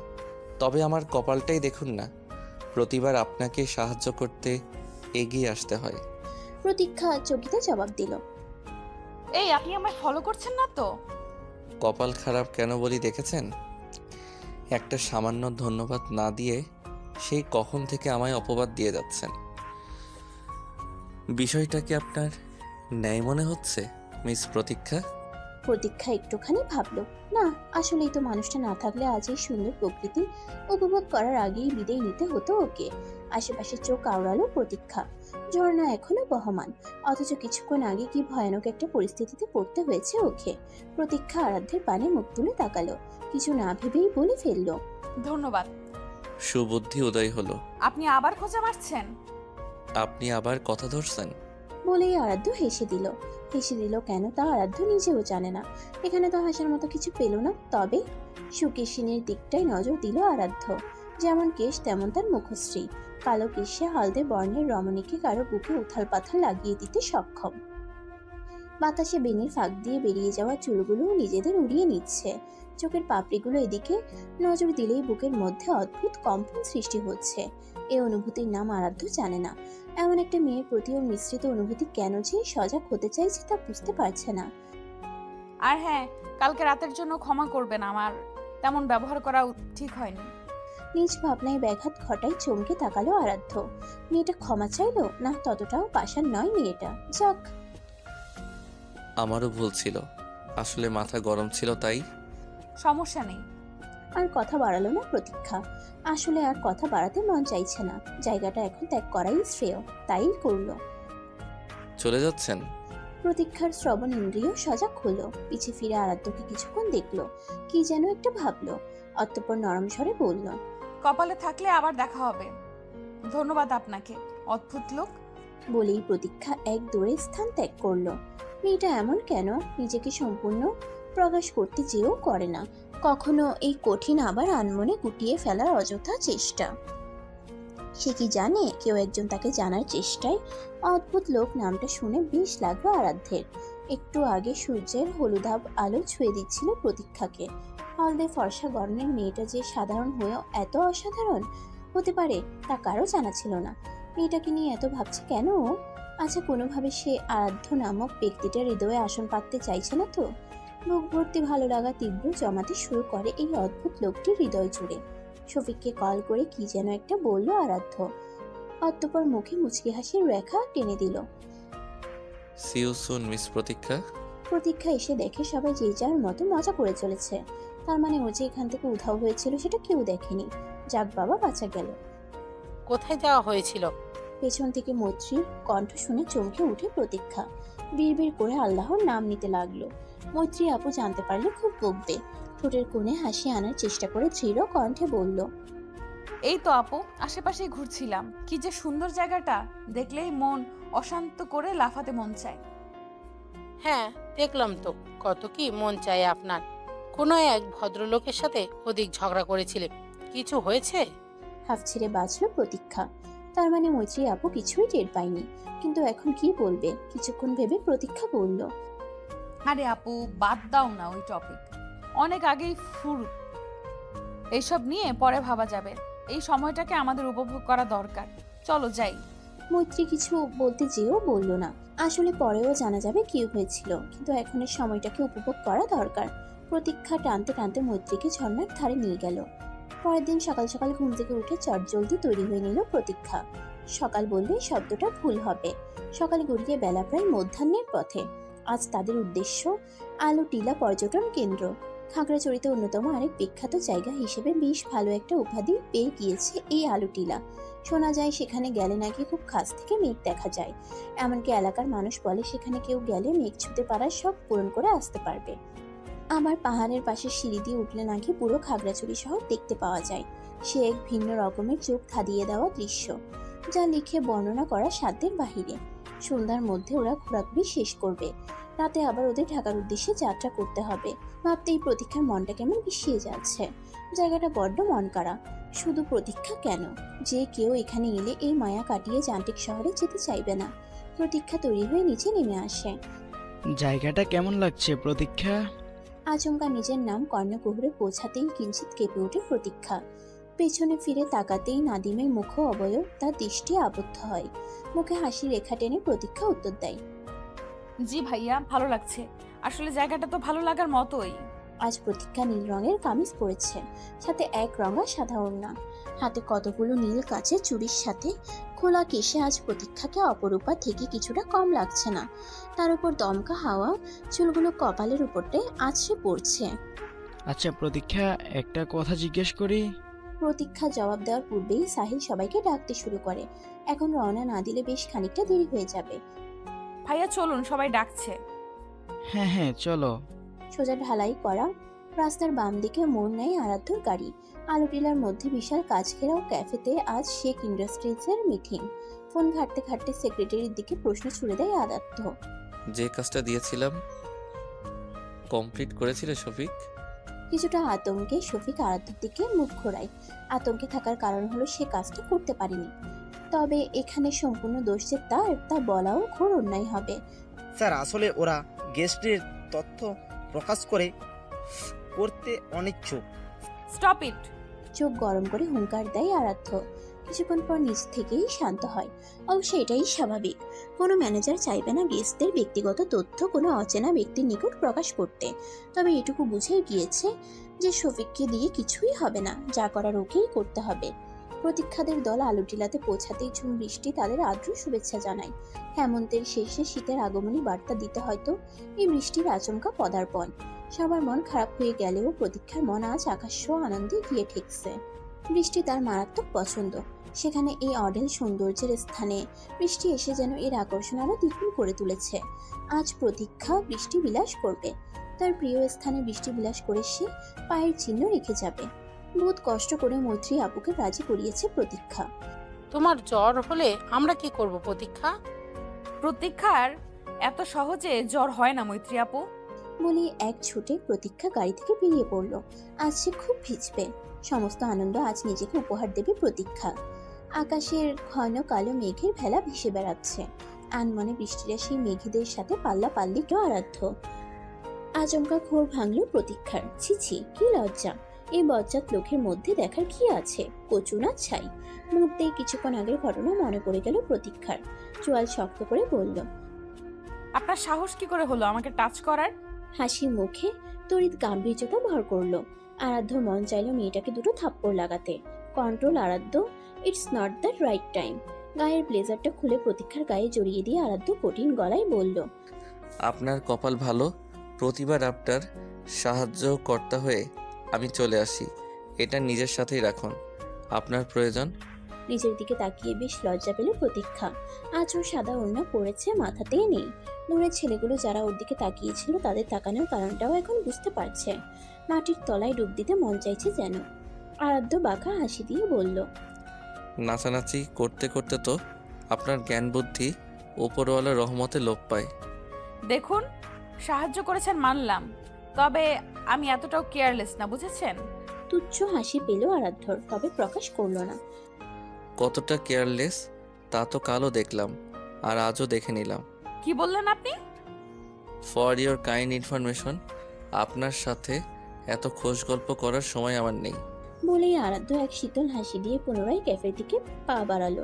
Speaker 1: তবে আমার কপালটাই দেখুন না, প্রতিবার আপনাকে সাহায্য করতে এগিয়ে আসতে হয়।
Speaker 3: প্রতীক্ষা চকিতে জবাব দিল।
Speaker 2: এই, আপনি আমায় ফলো করছেন না তো?
Speaker 1: কপাল খারাপ কেন বলি দেখেছেন? একটা সামান্য ধন্যবাদ না দিয়ে সেই কখন থেকে আমায় অপবাদ দিয়ে যাচ্ছেন। বিষয়টা কি আপনার ন্যায় মনে হচ্ছে মিস প্রতীক্ষা?
Speaker 3: প্রতীক্ষা একটুখানি ভাবলো। না, আসলেই তো মানুষটা না থাকলে আজ এই সুন্দর প্রকৃতি উপভোগ করার আগেই বিদায় নিতে হতো ওকে। আশেপাশে চোখ আওড়ালো প্রতীক্ষা। ঝর্ণা এখনো বহমান, অথচ কিছুক্ষণ আগে কি ভয়ানক একটা পরিস্থিতিতে পড়তে হয়েছে ওকে। প্রতীক্ষা আরাধ্যের পানে মুখ তুলে তাকালো, কিছু না ভেবেই বলে ফেললো,
Speaker 2: ধন্যবাদ।
Speaker 1: সুবুদ্ধি উদয় হলো।
Speaker 2: আপনি আবার খোঁজা মারছেন?
Speaker 1: আপনি আবার কথা ধরছেন?
Speaker 3: বলেই আরাধ্য হেসে দিল। হেসে দিল কেন তা আরাধ্য নিজেও জানে না। এখানে তো হাসার মতো কিছু পেল না। তবে সুকেশিনীর দিকটাই নজর দিল আরাধ্য। যেমন কেশ তেমন তার মুখশ্রী। কালো কেশে হলদে বর্ণের রমণীকে কারো বুকে উথাল পাথাল লাগিয়ে দিতে সক্ষম। বাতাসে বেনির ফাঁক দিয়ে বেরিয়ে যাওয়া চুলগুলো নিজেদের উড়িয়ে নিচ্ছে। চোখের পাপড়িগুলো এদিকে নজর দিলেই বুকের মধ্যে অদ্ভুত কম্পন সৃষ্টি হচ্ছে। এই অনুভূতির নাম আরাধ্য জানে না। এমন একটা মেয়ের প্রতি ওর মিশ্রিত অনুভূতি কেন যে সজাগ হতে চাইছে তা বুঝতে পারছে না।
Speaker 2: আর হ্যাঁ, কালকে রাতের জন্য ক্ষমা করবেন, আমার তেমন ব্যবহার করা ঠিক হয়নি।
Speaker 3: নিজ ভাবনায় ব্যাঘাত ঘটায় চমকে তাকালো আরাধ্য। মেয়েটা ক্ষমা চাইলো না? ততটাও পাষাণ নয় মেয়েটা। যাক,
Speaker 1: আমারও ভুল ছিল, আসলে মাথা গরম ছিল তাই।
Speaker 2: সমস্যা নেই।
Speaker 3: আর কথা বাড়ালো না প্রতীক্ষা। আসলে আর কথা বাড়াতে মন চাইছে না। জায়গাটা এখন ত্যাগ করাই শ্রেয়, তাই করলো।
Speaker 1: চলে যাচ্ছেন?
Speaker 3: প্রতীক্ষার শ্রবণ ইন্দ্রিয় সজাগ হলো। পিছে ফিরে আরাধ্যকে কিছুক্ষণ দেখলো, কি যেন একটা ভাবলো। অতঃপর নরম স্বরে বলল,
Speaker 2: কপালে থাকলে আবার দেখা হবে। ধন্যবাদ আপনাকে, অদ্ভুত লোক।
Speaker 3: বলেই প্রতীক্ষা এক দৌড়ে স্থান ত্যাগ করলো। মেয়েটা এমন কেন? নিজেকে সম্পূর্ণ প্রকাশ করতে চেয়েও করে না কখনো। এই কঠিন আবার আনমনে গুটিয়ে ফেলার অযথা চেষ্টা। সে কি জানে কেউ একজন তাকে জানার চেষ্টায়? অদ্ভুত লোক নামটা শুনে বেশ লাগলো আরাধ্যের। একটু আগে সূর্যের হলুদাভ আলো ছুঁয়ে দিচ্ছিল প্রতীক্ষাকে। হলদে ফর্সা গরনের মেয়েটা যে সাধারণ হয়েও এত অসাধারণ হতে পারে তা কারো জানা ছিল না। মেয়েটাকে নিয়ে এত ভাবছে কেন ও? আচ্ছা, কোনোভাবে সে আরাধ্য নামক ব্যক্তিটার হৃদয়ে আসন পাততে চাইছে না তো? বুক ভর্তি ভালো লাগা তীব্র জমাতে শুরু করে এই অদ্ভুত লোকটির হৃদয় জুড়ে। শফিককে কল করে কি যেন একটা বলল আরাধ্য। অতঃপর মুখে মুচকি হাসির রেখা টেনে দিল।
Speaker 1: সি ইউ সুন মিস প্রতীক্ষা।
Speaker 3: প্রতীক্ষা এসে দেখে সবাই যে যার মতো মজা করে চলেছে। তার মানে ও যে এখান থেকে উধাও হয়েছিল সেটা কেউ দেখেনি। যাক বাবা, বাঁচা গেল।
Speaker 4: কোথায় যাওয়া হয়েছিল?
Speaker 3: পেছন থেকে মৈত্রীর কণ্ঠ শুনে চমকে উঠে প্রতীক্ষা। বিড়বিড় করে আল্লাহর নাম নিতে লাগলো। মৈত্রী আপু জানতে পারলে খুব বকবে। ঠোঁটের কোণে হাসি আনার চেষ্টা করে দৃঢ় কণ্ঠে বলল,
Speaker 2: এই তো আপু, আশেপাশেই ঘুরছিলাম। কি যে সুন্দর জায়গাটা, দেখলেই মন অশান্ত করে লাফাতে মন চায়।
Speaker 4: হ্যাঁ, দেখলাম তো। কত কি মন চায় আপনার। কোনো এক ভদ্রলোকের সাথে অধিক ঝগড়া করেছিলেন, কিছু হয়েছে?
Speaker 3: হাফ ছেড়ে বাঁচল প্রতীক্ষা। তার মানে মৈত্রী আপু কিছুই টের পায়নি। কিন্তু এখন কি বলবে? কিছুক্ষণ ভেবে প্রতীক্ষা বলল,
Speaker 2: আরে আপু, বাদ দাও না ওই টপিক, অনেক আগেই এইসব নিয়ে পরে ভাবা যাবে। এই সময়টাকে আমাদের উপভোগ করা দরকার। চলো যাই।
Speaker 3: মৈত্রী কিছু বলতে যেও বলল না। আসলে পরেও জানা যাবে কি হয়েছিল, কিন্তু এখনের সময়টাকে উপভোগ করা দরকার। প্রতীক্ষা টানতে টানতে মৈত্রীকে ঝর্ণার ধারে নিয়ে গেল। পরের দিন সকাল সকাল ঘুম থেকে উঠে চটজলদি তৈরি হয়ে নিল প্রতীক্ষা। সকাল বললে শব্দটা ভুল হবে। সকাল গড়িয়ে বেলা প্রায় মধ্যাহ্নের পথে। আজ তাদের উদ্দেশ্য আলো টিলা পর্যটন কেন্দ্র। খাগড়াছড়িতে অন্যতম আরেক বিখ্যাত জায়গা হিসেবে বেশ ভালো একটা উপাধি পেয়ে গিয়েছে এই আলো টিলা। শোনা যায় সেখানে গেলে নাকি খুব কাছ থেকে মেঘ দেখা যায়। এমনকি এলাকার মানুষ বলে সেখানে কেউ গেলে মেঘ ছুঁতে পারার শখ পূরণ করে আসতে পারবে। আমার পাহাড়ের পাশে সিঁড়ি দিয়ে উঠলে নাকি পুরো খাগড়াছড়ি শহর দেখতে পাওয়া যায়। সে এক ভিন্ন রকমের চোখ ধাঁধিয়ে দেওয়া দৃশ্য, যা লিখে বর্ণনা করা সাধ্যের বাহিরে। সন্ধ্যার মধ্যে ওরা ঘোরাঘুরি শেষ করবে। রাতে আবার ওদের ঢাকার উদ্দেশ্যে যাত্রা করতে হবে। ভাবতেই প্রতীক্ষার মনটা কেমন বিষিয়ে যাচ্ছে। জায়গাটা বড্ড মন কাড়া। শুধু প্রতীক্ষা কেন, যে কেউ এখানে এলে এই মায়া কাটিয়ে যান্ত্রিক শহরে যেতে চাইবে না। প্রতীক্ষা তৈরি হয়ে নিচে নেমে আসে।
Speaker 8: জায়গাটা কেমন লাগছে প্রতীক্ষা?
Speaker 3: আচমকা নিজের নাম কর্ণকুহরে পৌঁছাতেই কিঞ্চিত কেঁপে ওঠে প্রতীক্ষা। পেছনে ফিরে তাকাতেই নাদিমের মুখ অবয়ব তার দৃষ্টি আবদ্ধ হয়। মুখে হাসি রেখা টেনে প্রতীক্ষা উত্তর দেয়,
Speaker 2: জি ভাইয়া, ভালো লাগছে। আসলে জায়গাটা তো ভালো লাগার মতোই।
Speaker 3: আজ প্রতীক্ষা নীল রঙের কামিজ পরেছে, সাথে এক রঙা সাদা ওড়না। হাতে কতগুলো নীল কাচের চুড়ির সাথে খোলা কেশে আজ প্রতীক্ষাকে অপরূপা থেকে কিছুটা কম লাগছে না। তার উপর দমকা হাওয়া চুলগুলো কপালের উপরটায় আছড়ে পড়ছে।
Speaker 8: আচ্ছা প্রতীক্ষা, একটা কথা জিজ্ঞেস করি।
Speaker 3: প্রতীক্ষা জবাব দেওয়ার পূর্বেই সাহিল সবাইকে ডাকতে শুরু করে। এখন রওনা না দিলে বেশ খানিকটা দেরি হয়ে যাবে।
Speaker 2: ভাইয়া চলুন, সবাই ডাকছে।
Speaker 8: হ্যাঁ হ্যাঁ চলো।
Speaker 3: সোজা ঢালাই করা রাস্তার বাম দিকে মোড় নেয় আরাধ্যর গাড়ি। আলো টিলার মধ্যে বিশাল কাজ ঘেরাও ক্যাফেতে আজ শেখ ইন্ডাস্ট্রিজের মিটিং। ফোন ঘাটতে ঘাটতে সেক্রেটারির দিকে প্রশ্ন ছুড়ে দেয় আরাধ্য।
Speaker 1: যে কাজটা দিয়েছিলাম কমপ্লিট করেছিলে শফিক?
Speaker 3: কিছুটা আতঙ্কে শফিক আরাধ্যর দিকে মুখ ঘোরায়। আতঙ্কে থাকার কারণ হলো সে কাজটা করতে পারেনি। তবে এখানে সম্পূর্ণ দোষ যে তার, তা বলাও ঘোর অন্যায় হবে।
Speaker 6: স্যার, আসলে ওরা গেস্টের তথ্য প্রকাশ করতে অনিচ্ছুক।
Speaker 2: Stop it.
Speaker 3: চোখ গরম করে হুঙ্কার দেয় আরাধ্য। কিছুক্ষণ পর নিজ থেকেই শান্ত হয়। অবশ্য এটাই স্বাভাবিক। কোনো ম্যানেজার চাইবে না গেস্টদের ব্যক্তিগত তথ্য কোনো অচেনা ব্যক্তির নিকট প্রকাশ করতে। তবে এটুকু বুঝে গিয়েছে যে শফিককে দিয়ে কিছুই হবে না, যা করার ওকেই করতে হবে। প্রতীক্ষাদের দল আলো টিলাতে পৌঁছাতেই ঝুম বৃষ্টি তাদের আদ্র শুভেচ্ছা জানায়। হেমন্তের শেষে শীতের আগমনী বার্তা দিতে হয়তো এই বৃষ্টির আচমকা পদার্পণ। সবার মন খারাপ হয়ে গেলেও প্রতীক্ষার মন আজ আকাশ্য আনন্দে গিয়ে ঠেকছে। বৃষ্টি তার মারাত্মক পছন্দ। সেখানে এই অডেল সৌন্দর্যের স্থানে বৃষ্টি এসে যেন এর আকর্ষণ আরো দ্বিগুণ করে তুলেছে। আজ প্রতীক্ষা বৃষ্টি বিলাস করবে। তার প্রিয় স্থানে বৃষ্টি বিলাস করে সে পায়ের চিহ্ন রেখে যাবে। বহুত কষ্ট করে মৈত্রী আপুকে রাজি করিয়েছে প্রতীক্ষা।
Speaker 4: তোমার জ্বর হলে আমরা কি করব প্রতীক্ষা?
Speaker 2: প্রতীক্ষার এত সহজে জ্বর হয় না মৈত্রী আপু।
Speaker 3: বলি এক ছুটে প্রতীক্ষা গাড়ি থেকে বেরিয়ে পড়ল। আজ সে খুব ভিজবে। সমস্ত আনন্দ আজ নিজেকে উপহার দেবে প্রতীক্ষা। আকাশের ঘন কালো মেঘের ভেলা ভেসে বেড়াচ্ছে। আনমনে বৃষ্টিরা সেই মেঘেদের সাথে পাল্লা পাল্লি কেউ আরাধ্য। আচমকা ঘোর ভাঙলো প্রতীক্ষার। ছি কি লজ্জা! এই বজ্জাত লোকের মধ্যে দেখার কি আছে? কচু না ছাই। মুহূর্তেই কিছুক্ষণ আগের ঘটনা মনে পড়ে গেল প্রতীক্ষার। চোয়াল শক্ত করে বলল,
Speaker 2: আপনার সাহস কি করে হলো আমাকে টাচ করার?
Speaker 3: হাসি মুখে তড়িৎ গাম্ভীর্যতা ভর করলো। আরাধ্য মন চাইল মেয়েটাকে দুটো থাপ্পড় লাগাতে। কন্ট্রোল আরাধ্য, it's not the right time. গায়ের ব্লেজারটা খুলে প্রতীক্ষার গায়ে জড়িয়ে দিয়ে আরাধ্য কঠিন গলায় বলল,
Speaker 1: আপনার কপাল ভালো, প্রতিবার আপনার সাহায্যকর্তা হয়ে আমি চলে আসি। এটা নিজের সাথেই রাখুন, আপনার প্রয়োজন।
Speaker 3: নিজের দিকে তাকিয়ে বেশ লজ্জা পেল প্রতীক্ষা। আজ ওর সাদা ওড়না পড়েছে, মাথাতেই নেই। দূরের ছেলেগুলো যারা ওর দিকে তাকিয়েছিল তাদের তাকানোর কারণটাও এখন বুঝতে পারছে। মাটির তলায় ডুব দিতে মন চাইছে যেন। আরাধ্য বাঁকা হাসি দিয়ে বলল,
Speaker 1: নাচানাচি করতে করতে তো আপনার জ্ঞান বুদ্ধি ওপরওয়ালার রহমতে লোপ পায়।
Speaker 2: দেখুন, সাহায্য করেছেন মানলাম, তবে আমি এতটাও কেয়ারলেস না, বুঝেছেন?
Speaker 3: তুচ্ছ হাসি পেল আরাধ্যর, তবে প্রকাশ করলো না।
Speaker 1: কতটা কেয়ারলেস তা তো কালও দেখলাম, আর আজও দেখে নিলাম।
Speaker 2: কি বললেন আপনি?
Speaker 1: ফর ইওর কাইন্ড ইনফরমেশন, আপনার সাথে এত খোশ গল্প করার সময় আমার নেই।
Speaker 3: বলেই আরাধ্য এক শীতল হাসি দিয়ে পুনরায় ক্যাফের দিকে পা বাড়ালো।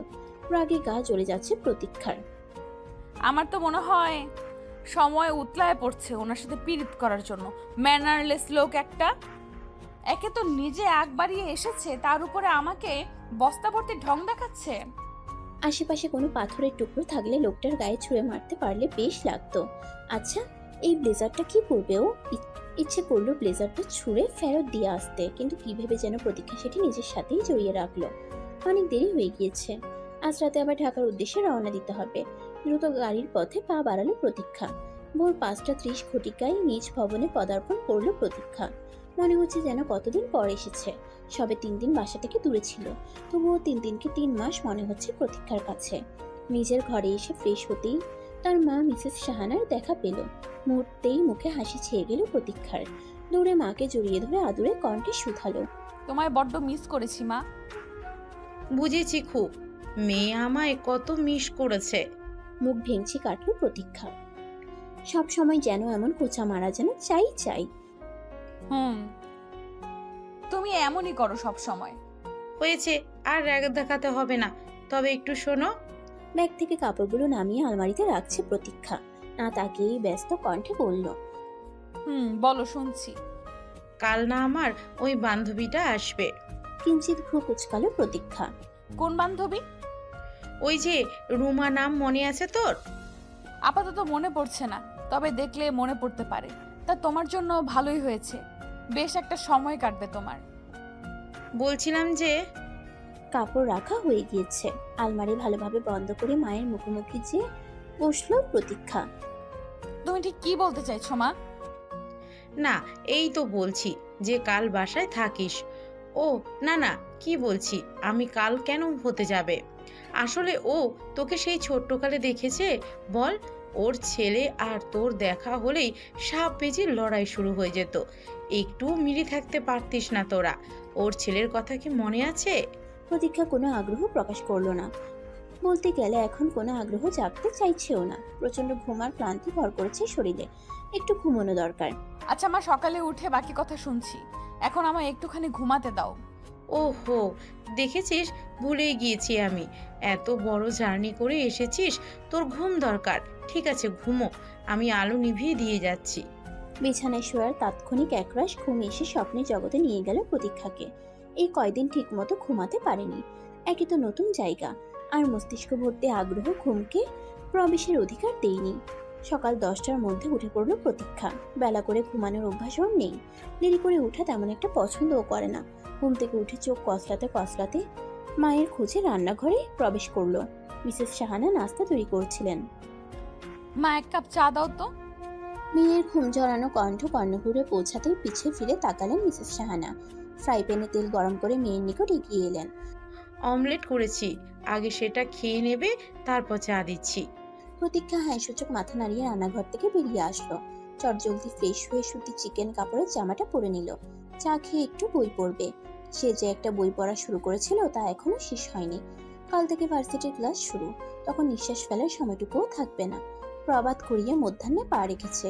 Speaker 3: রাগে গা জ্বলে যাচ্ছে প্রতীক্ষার।
Speaker 2: আমার তো মনে হয় সময় উতলায় পড়ছে ওনার সাথে পীড়িত করার জন্য। ম্যানারলেস লোক একটা। একে তো নিজে আগ বাড়িয়ে এসেছে, তার উপরে আমাকে বস্তা ভর্তি ঢং দেখাচ্ছে।
Speaker 3: আশেপাশে কোনো পাথরের টুকরো থাকলে লোকটার গায়ে ছুঁড়ে মারতে পারলে বেশ লাগতো। আচ্ছা, এই ব্লেজারটা কি পরবে ও? ইচ্ছে করলো ব্লেজারটা ছুঁড়ে ফেরত দিয়ে আসতে, কিন্তু কি ভেবে যেন প্রতীক্ষা সেটি নিজের সাথেই জড়িয়ে রাখলো। অনেক দেরি হয়ে গিয়েছে, আজ রাতে আবার ঢাকার উদ্দেশ্যে রওনা দিতে হবে। দ্রুত গাড়ির পথে পা বাড়ালো প্রতীক্ষা। ভোর 5:30 ঘটিকায় নিজ ভবনে পদার্পণ করলো প্রতীক্ষা। মনে হচ্ছে যেন কতদিন পর এসেছে। সবে 3 দিন বাসা থেকে দূরে ছিল, তবুও 3 দিনকে 3 মাস মনে হচ্ছে প্রতীক্ষার কাছে। নিজের ঘরে এসে ফ্রেশ হতেই তার মা মিসেস শাহানার দেখা পেল। মুহূর্তেই মুখে হাসি ছেয়ে গেল প্রতীক্ষার। দৌড়ে মাকে জড়িয়ে ধরে আদুরে কণ্ঠে শুধালো,
Speaker 2: তোমায় বড্ড মিস করেছি মা।
Speaker 5: বুঝেছি খুব, মেয়ে আমায় কত মিস করেছে।
Speaker 3: মুখ ভেঙচি কাটল প্রতীক্ষা। সব সময় যেন এমন কোচা মারা যেন চাই।
Speaker 2: তুমি এমনই করো সব সময়।
Speaker 5: হয়েছে, আর রাগ দেখাতে হবে না, তবে একটু শোনো।
Speaker 3: ব্যাগ থেকে কাপড়গুলো নামিয়ে আলমারিতে রাখছে প্রতীক্ষা। না তাকিয়েই ব্যস্ত কণ্ঠে বলল,
Speaker 2: বলো, শুনছি।
Speaker 5: কাল না আমার ওই বান্ধবীটা আসবে।
Speaker 3: কিঞ্চিত ভ্রু কুচকালো প্রতীক্ষা।
Speaker 2: কোন বান্ধবী?
Speaker 5: ওই যে রুমা নাম মনে আছে তোর?
Speaker 2: আপাতত মনে পড়ছে না, তবে দেখলে মনে পড়তে পারে। তা তোমার জন্য ভালোই হয়েছে, বেশ একটা সময় কাটবে তোমার।
Speaker 5: বলছিলাম যে
Speaker 3: কাপড় রাখা হয়ে গিয়েছে। আলমারি ভালোভাবে বন্ধ করে মায়ের মুখোমুখি যে বসলো প্রতীক্ষা।
Speaker 2: তুমি ঠিক কি বলতে চাইছো মা?
Speaker 5: না, এই তো বলছি যে কাল বাসায় থাকিস। ও না, কি বলছি আমি, কাল কেন হতে যাবে? আসলে ও তোকে সেই ছোট্টকালে দেখেছে বল। ওর ছেলে আর তোর দেখা হলেই সাপ বেজির লড়াই শুরু হয়ে যেত। একটু মিলি থাকতে পারতিস না তোরা? ওর ছেলের কথা কি মনে আছে?
Speaker 3: প্রতীক্ষা কোনো আগ্রহ প্রকাশ করলো না। বলতে গেলে এখন কোনো আগ্রহ জাগতে চাইছেও না। প্রচন্ড ঘুমার ক্লান্তি ভর করেছে শরীরে, একটু ঘুমানো দরকার।
Speaker 2: আচ্ছা মা, সকালে উঠে বাকি কথা শুনছি, এখন আমায় একটুখানি ঘুমাতে দাও।
Speaker 5: ওহো, দেখেছিস, ভুলেই গিয়েছি আমি। এত বড় জার্নি করে এসেছিস, তোর ঘুম দরকার। ঠিক আছে, ঘুমো, আমি আলো নিভিয়ে দিয়ে যাচ্ছি।
Speaker 3: বিছানায় শোয়ার তাৎক্ষণিক একরাশ ঘুম এসে স্বপ্নের জগতে নিয়ে গেল প্রতীক্ষাকে। এই কয়দিন ঠিক মতো ঘুমাতে পারেনি। একে তো নতুন জায়গা, আর মস্তিষ্ক ভর্তি আগ্রহ ঘুমকে প্রবেশের অধিকার দেয়নি। সকাল 10টার মধ্যে উঠে পড়ল প্রতীক্ষা। বেলা করে ঘুমানোর অভ্যাস ওর নেই। দেরি করে উঠা তেমন একটা পছন্দও করে না। ঘুম থেকে উঠে চোখ কসলাতে মায়ের খোঁজে রান্নাঘরে প্রবেশ করলো। মিসেস শাহানা নাস্তা তৈরি করছিলেন।
Speaker 2: মা, 1 কাপ চা দাও তো।
Speaker 3: মেয়ের ঘুম জড়ানো কণ্ঠ কর্ণপুরে পৌঁছাতেই পিছে ফিরে তাকালেন মিসেস শাহানা। ফ্রাই প্যানে তেল গরম করে মেয়ের নিকট এগিয়ে এলেন।
Speaker 5: অমলেট করেছি, আগে সেটা খেয়ে নেবে, তারপর চা দিচ্ছি।
Speaker 3: প্রতীক্ষা হাসিসূচক মাথা নাড়িয়ে রান্নাঘর থেকে বেরিয়ে আসলো। চটজলদি ফ্রেশ হয়ে সুতি চিকেন কাপড়ের জামাটা পরে নিল। চা খেয়ে একটু বই পড়বে। সে যে একটা বই পড়া শুরু করেছিল তা এখনো শেষ হয়নি। কাল থেকে ভার্সিটির ক্লাস শুরু, তখন নিঃশ্বাস ফেলার সময়টুকুও থাকবে না। প্রবাদ করিয়ে মধ্যাহ্নে পা রেখেছে।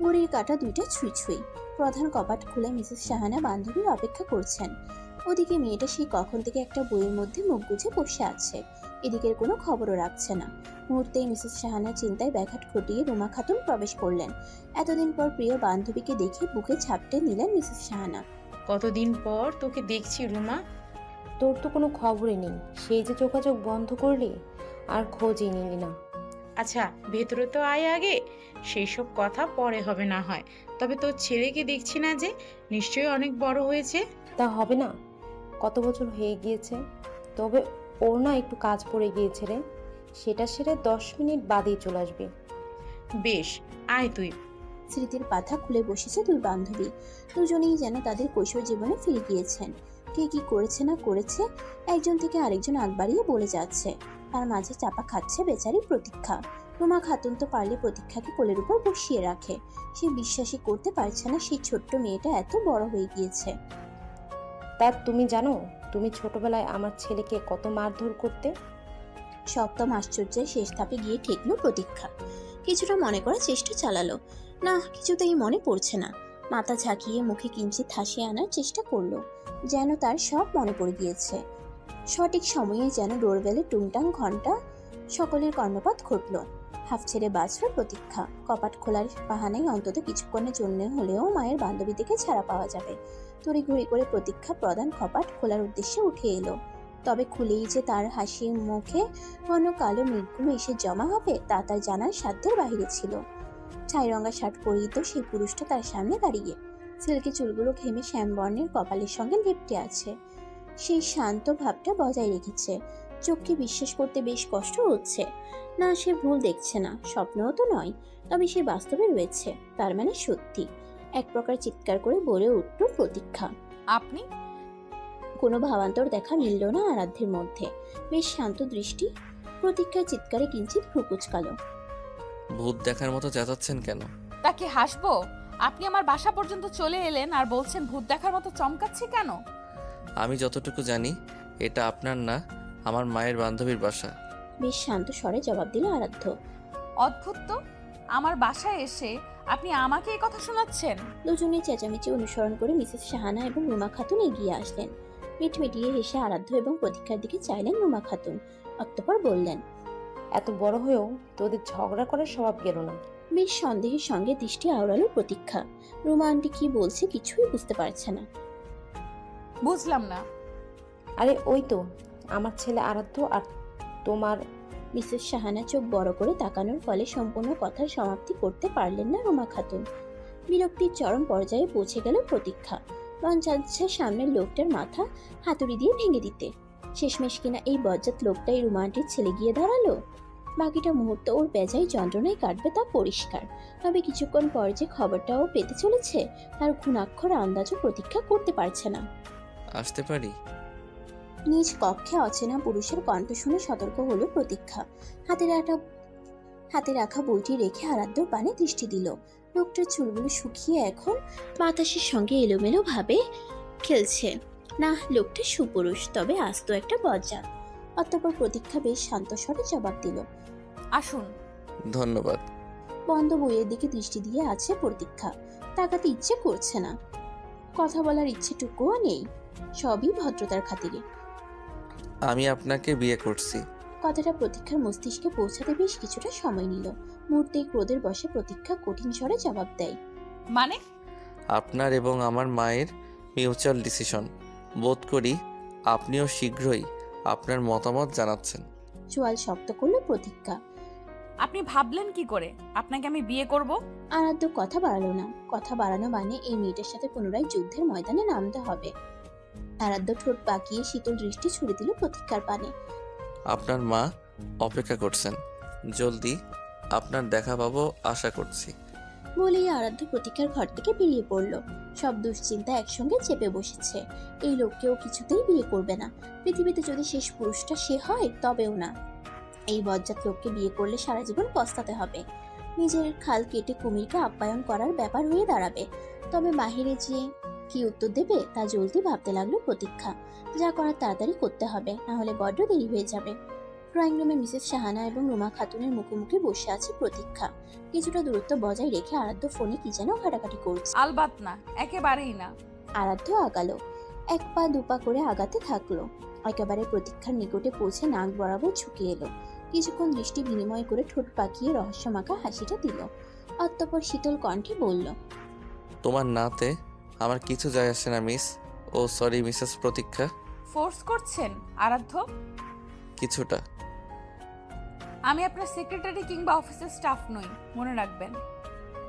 Speaker 3: ঘড়ির কাঁটা দুইটা ছুঁই ছুঁই। প্রধান কপাট খুলে মিসেস সাহানা বান্ধবীর অপেক্ষা করছেন। ওদিকে মেয়েটা সেই কখন থেকে একটা বইয়ের মধ্যে মুখ গুজে বসে আছে, এদিকের কোনো খবরও রাখছে না। মুহূর্তেই মিসেস সাহানার চিন্তায় ব্যাঘাত ঘটিয়ে রুমা খাতুন প্রবেশ করলেন। এতদিন পর প্রিয় বান্ধবীকে দেখে বুকে ঝাপটে নিলেন মিসেস সাহানা।
Speaker 5: কতদিন পর তোকে দেখছি রুমা।
Speaker 9: তোর তো কোনো খবরই নেই, সেই যে যোগাযোগ বন্ধ করলি আর খোঁজই নিলি না।
Speaker 5: আচ্ছা ভেতরে তো আয় আগে, সেই সব কথা পরে হবে না হয়। তবে তোর ছেলেকে দেখছি না যে, নিশ্চয়ই অনেক বড় হয়েছে।
Speaker 9: তা হবে না, কত বছর হয়ে গিয়েছে। তবে ওর না একটু কাজ পড়ে গিয়েছে রে, সেটা সেরে 10 মিনিট বাদেই চলে আসবি।
Speaker 5: বেশ, আয় তুই।
Speaker 3: স্মৃতির পাথা খুলে বসেছে দুই বান্ধবী। দুজনেই যেন তাদের কৈশোর জীবনে ফিরে গিয়েছেন। কে কি করেছে না করেছে একজন থেকে আরেকজন আগ বাড়িয়ে বলে যাচ্ছে। তার মাঝে চাপা খাচ্ছে বেচারি প্রতীক্ষা। রুমা খাতুন তো পারলে প্রতীক্ষাকে কোলের উপর বসিয়ে রাখে। সে বিশ্বাসই করতে পারছে না সেই ছোট্ট মেয়েটা এত বড় হয়ে গিয়েছে।
Speaker 9: তা তুমি জানো, তুমি ছোটবেলায় আমার ছেলেকে কত মারধর করতে?
Speaker 3: সপ্তম আশ্চর্যের শেষ ধাপে গিয়ে ঠেকলো প্রতীক্ষা। কিছুটা মনে করার চেষ্টা চালালো, না কিছুতেই মনে পড়ছে না। মাথা ঝাঁকিয়ে মুখে কিঞ্চিত হাসি আনার চেষ্টা করলো, যেন তার সব মনে পড়ে গিয়েছে। সঠিক সময়ে যেন ডোরবেলে টুংটাং ঘন্টা সকলের কর্ণপাত ঘটল। হাফ ছেড়ে বাঁচল প্রতীক্ষা। কপাট খোলার বাহানায় অন্তত কিছুক্ষণের জন্য হলেও মায়ের বান্ধবী থেকে ছাড়া পাওয়া যাবে। তড়িঘড়ি করে প্রতীক্ষা প্রধান কপাট খোলার উদ্দেশ্যে উঠে এলো। তবে খুলেই যে তার হাসির মুখে ঘন কালো মেঘগুলো এসে জমা হবে তা তার জানার সাধ্যের বাহিরে ছিল। ছাই রঙা শার্ট পরিহিত সেই পুরুষটা তার সামনে দাঁড়িয়ে। সিল্কি চুলগুলো ঘেমে শ্যামবর্ণের কপালের সঙ্গে লেপ্টে আছে। সেই শান্ত ভাবটা বজায় রেখেছে। চোখকে বিশ্বাস করতে বেশ কষ্ট হচ্ছে। না সে ভুল দেখছে না, স্বপ্নও তো নয়, তবে সে বাস্তবে রয়েছে, তার মানে সত্যি। এক প্রকার চিৎকার করে বলে উঠল প্রতীক্ষা।
Speaker 2: আপনি?
Speaker 3: কোনো ভাবান্তর দেখা মিলল না আরাধ্যের মধ্যে। বেশ শান্ত দৃষ্টি। প্রতীক্ষার চিৎকারে কিঞ্চিত ভ্রু কুঁচকালো।
Speaker 1: ভূত দেখার মতো চেঁচাচ্ছেন কেন?
Speaker 2: তাকে হাসবো? আপনি আমার বাসা পর্যন্ত চলে এলেন আর বলছেন ভূত দেখার মতো চমকাচ্ছে কেন?
Speaker 1: আমি যতটুকু জানি এটা আপনার না, আমার মায়ের বান্ধবীর বাসা।
Speaker 3: বেশ শান্ত স্বরে জবাব দিল আরাধ্য।
Speaker 2: অদ্ভুত তো, আমার বাসায় এসে আপনি আমাকে এই কথা শোনাচ্ছেন?
Speaker 3: দুজনে চেঁচামেচি অনুসরণ করে মিসেস সাহানা এবং রুমা খাতুন এগিয়ে আসলেন। মিটমিটিয়ে হেসে আরাধ্য এবং প্রতীক্ষার দিকে চাইলেন রুমা খাতুন। অতঃপর বললেন,
Speaker 9: এত বড় হয়েও তোদের ঝগড়া করার স্বভাব গেল না।
Speaker 3: বেশ সন্দেহের সঙ্গে দৃষ্টি আওড়ালো প্রতীক্ষা। রুমা আন্টি কি বলছে কিছুই বুঝতে পারছে না।
Speaker 2: বুঝলাম না।
Speaker 9: আরে ওই তো আমার ছেলে আরাধ্য আর তোমার।
Speaker 3: মিসেস সাহানা চোখ বড় করে তাকানোর ফলে সম্পূর্ণ কথার সমাপ্তি করতে পারলেন না রুমা খাতুন। বিরক্তির চরম পর্যায়ে পৌঁছে গেল প্রতীক্ষা। মন চাচ্ছে সামনের লোকটার মাথা হাতুড়ি দিয়ে ভেঙে দিতে। শেষমেশ কিনা এই বজ্জাত লোকটাই রুমা আন্টির ছেলে গিয়ে দাঁড়ালো। বাকিটা মুহূর্ত ওর বেজায় যন্ত্রণায় কাটবে তা পরিষ্কার। তবে কিছুক্ষণ পর যে খবরটাও পেতে চলেছে তার ঘুণাক্ষর আন্দাজও প্রতীক্ষা করতে পারছে না।
Speaker 1: আসতে পারি?
Speaker 3: নিজ কক্ষে অচেনা পুরুষের কণ্ঠ শুনে সতর্ক হলো প্রতীক্ষা। হাতে রাখা বইটি রেখে আরাধ্যর পানে দৃষ্টি দিল। লোকটার চুলগুলো শুকিয়ে এখন বাতাসের সঙ্গে এলোমেলো ভাবে খেলছে। না, লোকটা সুপুরুষ, তবে আস্ত একটা বজ্জাত। অতঃপর প্রতীক্ষা বেশ শান্ত স্বরে জবাব দিল,
Speaker 2: আসুন।
Speaker 1: ধন্যবাদ।
Speaker 3: বন্ধ বইয়ের দিকে দৃষ্টি দিয়ে আছে প্রতীক্ষা। তাকাতে ইচ্ছে করছে না, কথা বলার ইচ্ছেটুকুও নেই, সবই ভদ্রতার খাতিরে।
Speaker 1: আমি আপনাকে বিয়ে করছি।
Speaker 3: কথাটা প্রতীক্ষার মস্তিষ্কে পৌঁছাতে বেশ কিছুটা সময় নিল। মুহূর্তেই ক্রোধের বশে প্রতীক্ষা কঠিন স্বরে জবাব দেয়,
Speaker 2: মানে?
Speaker 1: আপনার এবং আমার মায়ের মিউচুয়াল ডিসিশন। বোধ করি আপনিও শীঘ্রই আপনার মতামত জানাচ্ছেন।
Speaker 3: চোয়াল শক্ত করলো প্রতীক্ষা।
Speaker 2: আপনি ভাবলেন কি করে আপনাকে আমি বিয়ে করব?
Speaker 3: আরাধ্য কথা বাড়ালো না। কথা বাড়ানো মানে এই মেয়েটার সাথে পুনরায় যুদ্ধের ময়দানে নামতে হবে। আরাধ্য ঠোঁট পাকিয়ে শীতল দৃষ্টি ছুড়ে দিল প্রতীক্ষার পানে।
Speaker 1: আপনার মা অপেক্ষা করছেন, জলদি আপনার দেখা পাবো আশা করছি।
Speaker 3: বলেই আরাধ্য প্রতীক্ষার ঘর থেকে বেরিয়ে পড়ল। সব দুশ্চিন্তা একসঙ্গে চেপে বসেছে। এই লোককেও কিছুতেই বিয়ে করবে না। পৃথিবীতে যদি শেষ পুরুষটা সে হয় তবেও না। এই বজ্জাত লোককে বিয়ে করলে সারা জীবন পস্তাতে হবে। নিজের খাল কেটে কুমিরকে আপ্যায়ন করার ব্যাপার হয়ে দাঁড়াবে। তবে বাহিরে যে কি উত্তর দেবে তা জলদি ভাবতে লাগলো প্রতীক্ষা। যা করার তাড়াতাড়ি করতে হবে, না হলে বড্ড দেরি হয়ে যাবে। ড্রয়িং রুমে মিসেস শাহানা এবং রুমা খাতুনের মুখোমুখি বসে আছে প্রতীক্ষা। কিছুটা দূরত্ব বজায় রেখে আরাধ্য ফোনে কি যেন ঘাটাঘাটি করছে।
Speaker 2: আলবাত না, একেবারেই না।
Speaker 3: আরাধ্য আগালো, এক পা দুপা করে আগাতে থাকলো। একেবারে প্রতীক্ষার নিকটে পৌঁছে নাক বরাবর ঝুঁকে এলো। কিছুক্ষণ দৃষ্টি বিনিময় করে ঠোঁট পাকিয়ে রহস্যমাখা হাসিটা দিল। অতঃপর শীতল কণ্ঠে বলল,
Speaker 1: তোমার নাতে আমার কিছু যায় আসে না মিস। ও সরি মিসেস প্রতীক্ষা।
Speaker 2: ফোর্স করছেন আরাধ্য?
Speaker 1: কিছুটা।
Speaker 2: আমি আপনার সেক্রেটারি কিংবা অফিসের স্টাফ নই, মনে রাখবেন।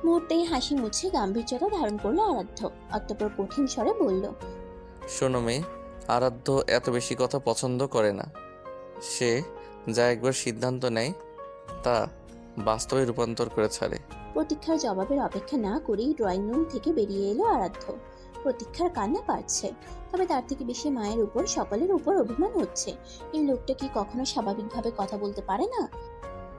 Speaker 3: মুহূর্তেই হাসি মুছে গাম্ভীর্যতা ধারণ করলো আরাধ্য। অতঃপর কঠিন স্বরে বলল,
Speaker 1: শোনো মেয়ে, আরাধ্য এত বেশি কথা পছন্দ করে না। সে যা একবার সিদ্ধান্ত নেয় তা বাস্তবে রূপান্তর করে ছাড়ে।
Speaker 3: প্রতীক্ষার জবাবের অপেক্ষা না করেই ড্রয়িং রুম থেকে বেরিয়ে এলো আরাধ্য। প্রতীক্ষার কান্না পাচ্ছে, তবে তার থেকে বেশি মায়ের উপর, সকলের উপর অভিমান হচ্ছে। এই লোকটা কি কখনো স্বাভাবিকভাবে কথা বলতে পারে না?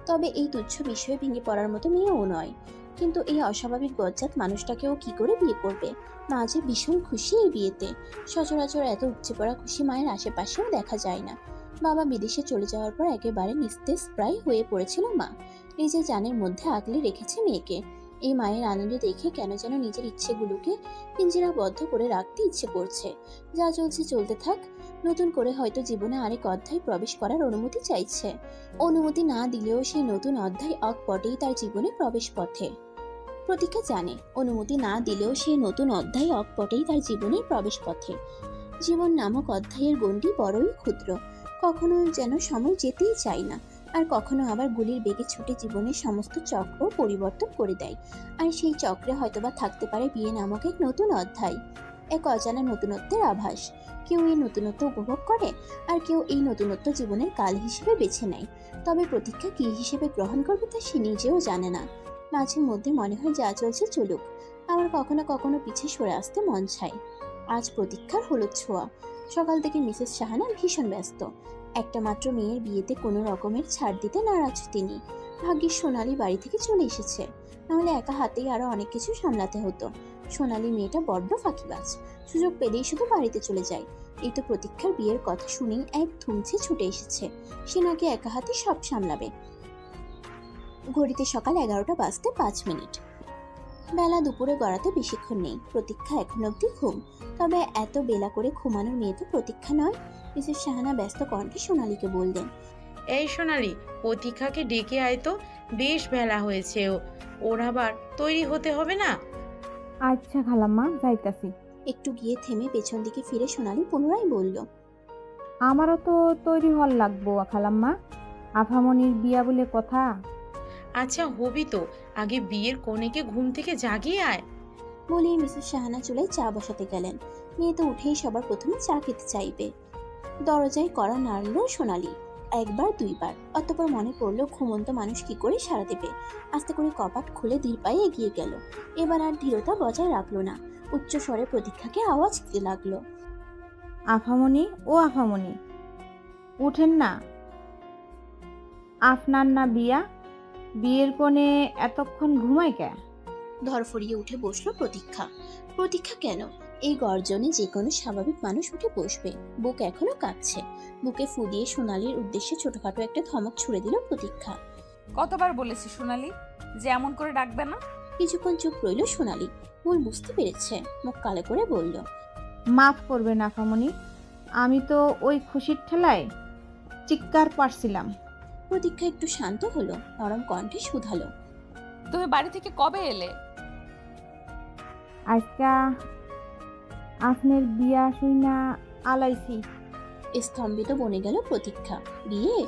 Speaker 3: তবে এই তুচ্ছ বিষয়ে ভেঙে পড়ার মতো মেয়েও নয়। কিন্তু এই অস্বাভাবিক বজ্জাত মানুষটাকেও কি করে বিয়ে করবে? মা যে ভীষণ খুশি এই বিয়েতে। সচরাচর এত উপচে পড়া খুশি মায়ের আশেপাশেও দেখা যায় না। বাবা বিদেশে চলে যাওয়ার পর একেবারে নিস্তেজ প্রায় হয়ে পড়েছিল মা। নিজের জানের মধ্যে আগলে রেখেছে মেয়েকে। এই মায়ের আনন্দে দেখে কেন যেন নিজের ইচ্ছেগুলোকে পিঞ্জরাবদ্ধ করে রাখতে ইচ্ছে করছে। যা চলছে চলতে থাক, নতুন করে হয়তো জীবনে আরেক অধ্যায় প্রবেশ করার অনুমতি চাইছে। অনুমতি না দিলেও সেই নতুন অধ্যায় অকপটেই তার জীবনে প্রবেশ পথে। প্রতীক্ষা জানে, অনুমতি না দিলেও সেই নতুন অধ্যায় অকপটেই তার জীবনের প্রবেশ পথে। জীবন নামক অধ্যায়ের গণ্ডি বড়ই ক্ষুদ্র। কখনো যেন সময় যেতেই চায় না, আর কখনো আবার গুলির বেগে ছুটে জীবনের সমস্ত চক্র পরিবর্তন করে দেয়। আর সেই চক্রে হয়তোবা থাকতে পারে বিয়ে নামক এক নতুন অধ্যায়, এক অজানা নতুনত্বের আভাস। কেউ এই নতুনত্ব উপভোগ করে, আর কেউ এই নতুনত্ব জীবনের কাল হিসেবে বেছে নেয়। তবে প্রতীক্ষা কী হিসেবে গ্রহণ করবে তা সে নিজেও জানে না। মাঝে মধ্যে মনে হয় যা চলছে চলুক, আবার কখনো কখনো পিছিয়ে সরে আসতে মন চায়। আজ প্রতীক্ষার হলুদ ছোঁয়া। সকাল থেকে মিসেস শাহানা ভীষণ ব্যস্ত। একটা মাত্র মেয়ের বিয়েতে কোনো রকমের ছাড় দিতে নারাজ তিনি। ভাগ্যিস সোনালি বাড়ি থেকে চলে এসেছে, নাহলে একা হাতেই আরো অনেক কিছু সামলাতে হতো। সোনালি মেয়েটা বড্ড ফাঁকিবাজ, সুযোগ পেলেই শুধু বাড়িতে চলে যায়। এই তো প্রতীক্ষার বিয়ের কথা শুনেই এক ধুমছে ছুটে এসেছে। সে নাকি একা হাতে সব সামলাবে। ঘড়িতে সকাল 11টা বাজতে 5 মিনিট। বেলা দুপুরে গড়াতে বেশিক্ষণ নেই। প্রতীক্ষা এখন অবধি ঘুম। তবে এত বেলা করে ঘুমানোর মেয়ে তো প্রতীক্ষা নয়। মিসেস শাহানা ব্যস্ত কণ্ঠে সোনালীকে বললেন,
Speaker 5: এই সোনালি, প্রতীক্ষাকে ডেকে আয় তো, বেশ বেলা হয়েছে। ওর আবার তৈরি হতে হবে না?
Speaker 10: আচ্ছা খালাম্মা, যাইতাছি।
Speaker 3: একটু গিয়ে থেমে পেছন দিকে ফিরে সোনালী পুনরায় বলল,
Speaker 10: আমারও তো তৈরি হল লাগবো খালাম্মা, আফামনির বিয়া বলে কথা।
Speaker 5: আচ্ছা হবি তো, আগে বিয়ের কনেকে ঘুম থেকে জাগিয়ে আয়।
Speaker 3: বলে মিসেস শাহানা চুলায় চা বসাতে গেলেন। মেয়ে তো উঠেই সবার প্রথমে চা খেতে চাইবে। দরজায় কড়া নাড়ল সোনালী, একবার দুইবার। অতঃপর মনে পড়লো ঘুমন্ত মানুষ কি করে সাড়া দেবে। আস্তে করে কপাট খুলে ধীর পায়ে এগিয়ে গেল। এবার আর ধীরতা বজায় রাখলো না, উচ্চ স্বরে প্রতীক্ষাকে আওয়াজ দিতে লাগলো,
Speaker 10: আফামনি, ও আফামনি, উঠেন না। আপনার না বিয়া, বিয়ের কোণে এতক্ষণ ঘুমায় কে?
Speaker 3: ধরফরিয়ে উঠে বসলো প্রতীক্ষা। প্রতীক্ষা কেন, এই গর্জনে যে কোনো স্বাভাবিক মানুষ উঠে বসবে। বুক এখনো কাঁপছে। বুকে ফু দিয়ে সোনালীর উদ্দেশ্যে ছোটখাটো একটা ধমক ছুড়ে দিল প্রতীক্ষা।
Speaker 2: কতবার বলেছি সোনালি যে এমন করে ডাকবে না?
Speaker 3: কিছুক্ষণ চুপ রইল সোনালী। ভুল বুঝতে পেরেছে, মুখ কালে করে বলল,
Speaker 10: মাফ করবেন আফামনি, আমি তো ওই খুশির ঠেলায় চিৎকার পারছিলাম।
Speaker 3: প্রতীক্ষা একটু শান্ত হলো, নরম কণ্ঠে শুধালো,
Speaker 2: তুমি বাড়ি থেকে কবে এলে?
Speaker 10: আজকা আপনার বিয়া শুইনা আলাইছি।
Speaker 3: স্তম্ভিত বনে গেল প্রতীক্ষা। বিয়ে?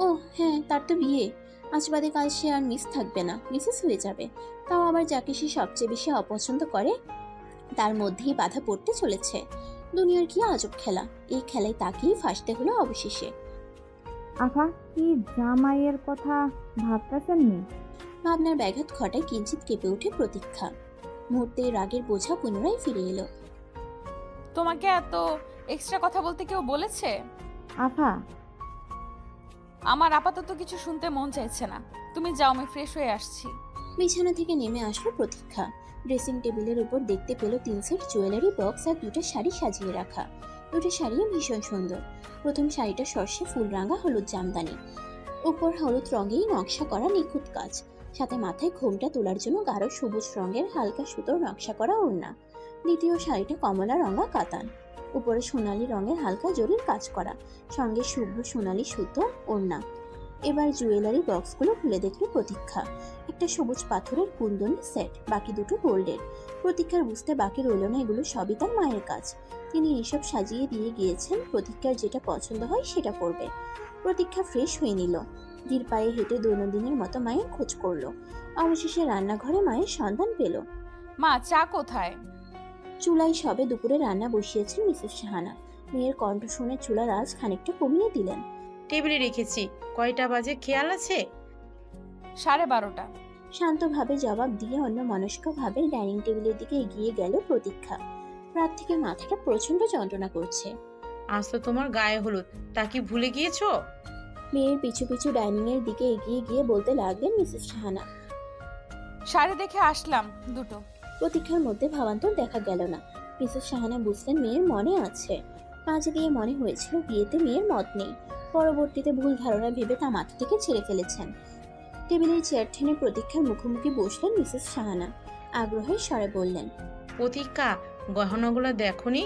Speaker 3: ও হ্যাঁ, তার তো বিয়ে। আজ বাদে কাল সে আর মিস থাকবে না, মিসেস হয়ে যাবে। তাও আবার যাকে সে সবচেয়ে বেশি অপছন্দ করে তার মধ্যেই বাধা পড়তে চলেছে। দুনিয়ার কি আজব খেলা, এই খেলায় তাকেই ফাঁসতে হলো অবশেষে।
Speaker 10: আফা, কি জামাইয়ের কথা ভাবতেছেন নি?
Speaker 3: ভাবনার ব্যাঘাত ঘটায় কিঞ্চিত কেঁপে ওঠে প্রতীক্ষা। মুহূর্তে রাগের বোঝা পুনরায় ফিরে এলো।
Speaker 2: তোমাকে এত এক্সট্রা কথা বলতে কেউ বলেছে?
Speaker 10: আফা,
Speaker 2: আমার আপাতত কিছু শুনতে মন চাইছে না, তুমি যাও, আমি ফ্রেশ হয়ে আসছি।
Speaker 3: বিছানা থেকে নেমে আসলো প্রতীক্ষা। ড্রেসিং টেবিলের উপর দেখতে পেল 3 সেট জুয়েলারি বক্স আর 2টা শাড়ি সাজিয়ে রাখা। 2টা শাড়িও ভীষণ সুন্দর। প্রথম শাড়িটা সর্ষে ফুলরাঙা হলুদ জামদানি, উপর হলুদ রঙেই নকশা করা নিখুঁত কাজ, সাথে মাথায় ঘোমটা তোলার জন্য গাঢ় সবুজ রঙের হালকা সুতোর নকশা করা ওড়না। দ্বিতীয় শাড়িটা কমলা রঙা কাতান, উপরে সোনালী রঙের হালকা জরির কাজ করা, সঙ্গে শুভ্র সোনালী সুতো ওড়না। এবার জুয়েলারি বক্সগুলো খুলে দেখল প্রতীক্ষা। একটা সবুজ পাথরের কুন্দনের সেট, বাকি দুটো গোল্ডের। প্রতীক্ষার বুঝতে বাকি রইল না এগুলো সবই তার মায়ের কাজ। তিনি এসব সাজিয়ে দিয়ে গিয়েছেন, প্রতীক্ষার যেটা পছন্দ হয় সেটা পরবে। প্রতীক্ষা ফ্রেশ হয়ে নিল, ধীর পায়ে হেঁটে দৈনন্দিনের মতো মায়ের খোঁজ করলো। অবশেষে রান্নাঘরে মায়ের সন্ধান পেল।
Speaker 2: মা, চা কোথায়?
Speaker 3: চুলায় সবে দুপুরে রান্না বসিয়েছেন মিসেস সাহানা। মেয়ের কণ্ঠ শুনে চুলার আঁচ খানিকটা কমিয়ে দিলেন।
Speaker 5: টেবিলে রেখেছি, কয়টা বাজে খেয়াল আছে?
Speaker 2: 12:30।
Speaker 3: শান্তভাবে জবাব দিয়ে অন্য মনস্কভাবে ডাইনিং টেবিলের দিকে এগিয়ে গেল প্রতীক্ষা। রাত থেকে মাথাটা প্রচন্ড যন্ত্রণা করছে।
Speaker 5: আজ তো তোমার গায়ে হলুদ, তা কি ভুলে গিয়েছো?
Speaker 3: মেয়ের পিছু পিছু ডাইনিং এর দিকে এগিয়ে গিয়ে বলতে লাগলেন মিসেস সাহানা।
Speaker 2: শাড়ি দেখে আসলাম দুটো।
Speaker 3: প্রতীক্ষার মধ্যে ভাবান্তর দেখা গেল না। মিসেস সাহানা বুঝলেন মেয়ের মনে আছে। মাঝে দিয়ে মনে হয়েছিল বিয়েতে মেয়ের মত নেই। পরবর্তীতে ভুল ধারণা ভেবে তা মাথা থেকে ছেড়ে ফেলেছেন। টেবিলের চেয়ার টেনে প্রতীক্ষার মুখোমুখি বসলেন মিসেস সাহানা। আগ্রহের স্বরে বললেন,
Speaker 5: প্রতীক্ষা, গহনাগুলো দেখোনি?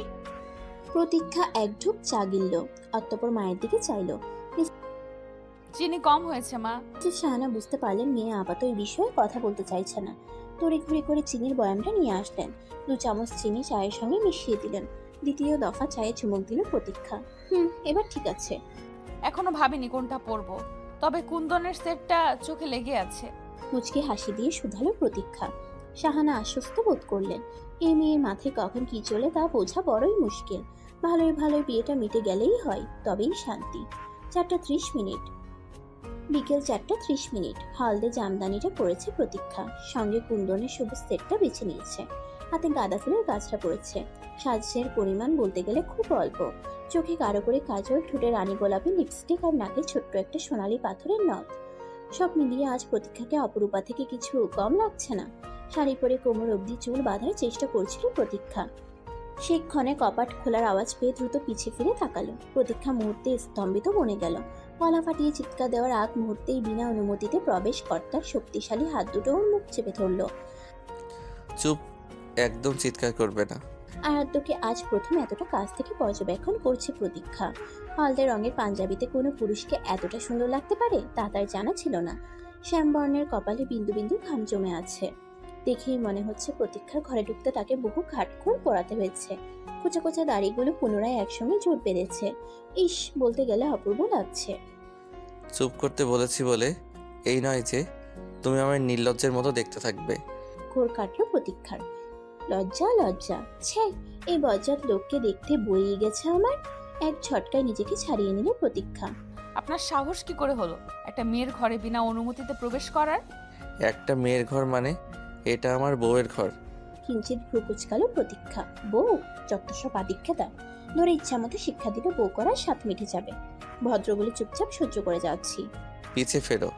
Speaker 3: প্রতীক্ষা এক ঢুক চা গিলল, অতঃপর মায়ের দিকে চাইল।
Speaker 2: চিনি কম হয়েছে মা।
Speaker 3: মিসেস সাহানা বুঝতে পারলেন মেয়ে আপাতত এই বিষয়ে কথা বলতে চাইছে না। তড়িঘড়ি করে চিনির বয়ামটা নিয়ে আসলেন। 2 চামচ চিনি চায়ের সঙ্গে মিশিয়ে দিলেন। দ্বিতীয় দফা চায়ে চুমুক দিল প্রতীক্ষা। এবার ঠিক আছে।
Speaker 2: এখনো ভাবিনি কোনটা পরবো, তবে কুন্দনের সেটটা চোখে লেগে আছে।
Speaker 3: মুচকি হাসি দিয়ে শুধালো প্রতীক্ষা। সাহানা আশ্বস্ত বোধ করলেন। এই মেয়ের মাথায় কখন কি চলে তা বোঝা বড়ই মুশকিল। ভালোই ভালোই বিয়েটা মিটে গেলেই হয়, তবেই শান্তি। 4:30। বিকেল 4:30। হালদে জামদানিটা পরেছে প্রতীক্ষা, সঙ্গে কুন্দনের সবুজ সেটটা বেছে নিয়েছে। হাতে গাঁদা ফুলের গাছটা পড়েছে। সাজের পরিমাণ বলতে গেলে খুব অল্প। চোখে গাঢ় করে কাজল, ঠোঁটে রানী গোলাপি লিপস্টিক আর নাকে ছোট্ট একটা সোনালী পাথরের নথ। সব মিলিয়ে আজ প্রতীক্ষাকে অপরূপা থেকে কিছু কম লাগছে না। শাড়ি পরে কোমর অবধি চুল বাঁধার চেষ্টা করছিল প্রতীক্ষা। সেক্ষণে কপাট খোলার আওয়াজ পেয়ে দ্রুত পিছিয়ে ফিরে তাকালো। প্রতীক্ষা মুহূর্তে স্তম্ভিত বনে গেল। গলা ফাটিয়ে চিৎকার দেওয়ার আগ মুহূর্তেই বিনা অনুমতিতে প্রবেশ কর্তার শক্তিশালী হাত দুটো ওর মুখ চেপে ধরল।
Speaker 1: চুপ, একদম চিৎকার করবে না।
Speaker 3: আরাধ্যকে আজ প্রথম এতটা কাছ থেকে পর্যবেক্ষণ করছে প্রতীক্ষা। হলদে রঙের পাঞ্জাবিতে কোনো পুরুষকে এতটা সুন্দর লাগতে পারে তা তার জানা ছিল না। শ্যামবর্ণের কপালে বিন্দু বিন্দু ঘাম জমে আছে। দেখেই মনে হচ্ছে প্রতীক্ষার ঘরে ঢুকতে তাকে বহু ঘাটখোর পোড়াতে হয়েছে। কোচা কোচা দাড়িগুলো পুনরায় একসঙ্গে জোট বেঁধেছে। ইস, বলতে গেলে অপূর্ব লাগছে।
Speaker 1: চুপ করতে বলেছি বলে এই নয় যে তুমি আমার নির্লজ্জের মতো দেখতে থাকবে।
Speaker 3: ঘোর কাটলো প্রতীক্ষার। লজ্জা লজ্জা, ছে, এই বজ্জাত লোককে দেখতে বইয়ে গেছে আমার। এক ঝটকায় নিজেকে ছাড়িয়ে নিল প্রতীক্ষা।
Speaker 2: আপনার সাহস কি করে হলো একটা মেয়ের ঘরে বিনা অনুমতিতে প্রবেশ করার?
Speaker 1: একটা মেয়ের ঘর মানে? এটা আমার বউয়ের ঘর।
Speaker 3: কিঞ্চিত ভ্রু কুচকালো প্রতীক্ষা। বউ? যত সব আদিক্ষেতা। ধরে ইচ্ছা মতো শিক্ষা দিলে বউ করার স্বাদ মিটে যাবে। ভদ্র বলে চুপচাপ সহ্য করে যাচ্ছি।
Speaker 1: পিছে ফেরো,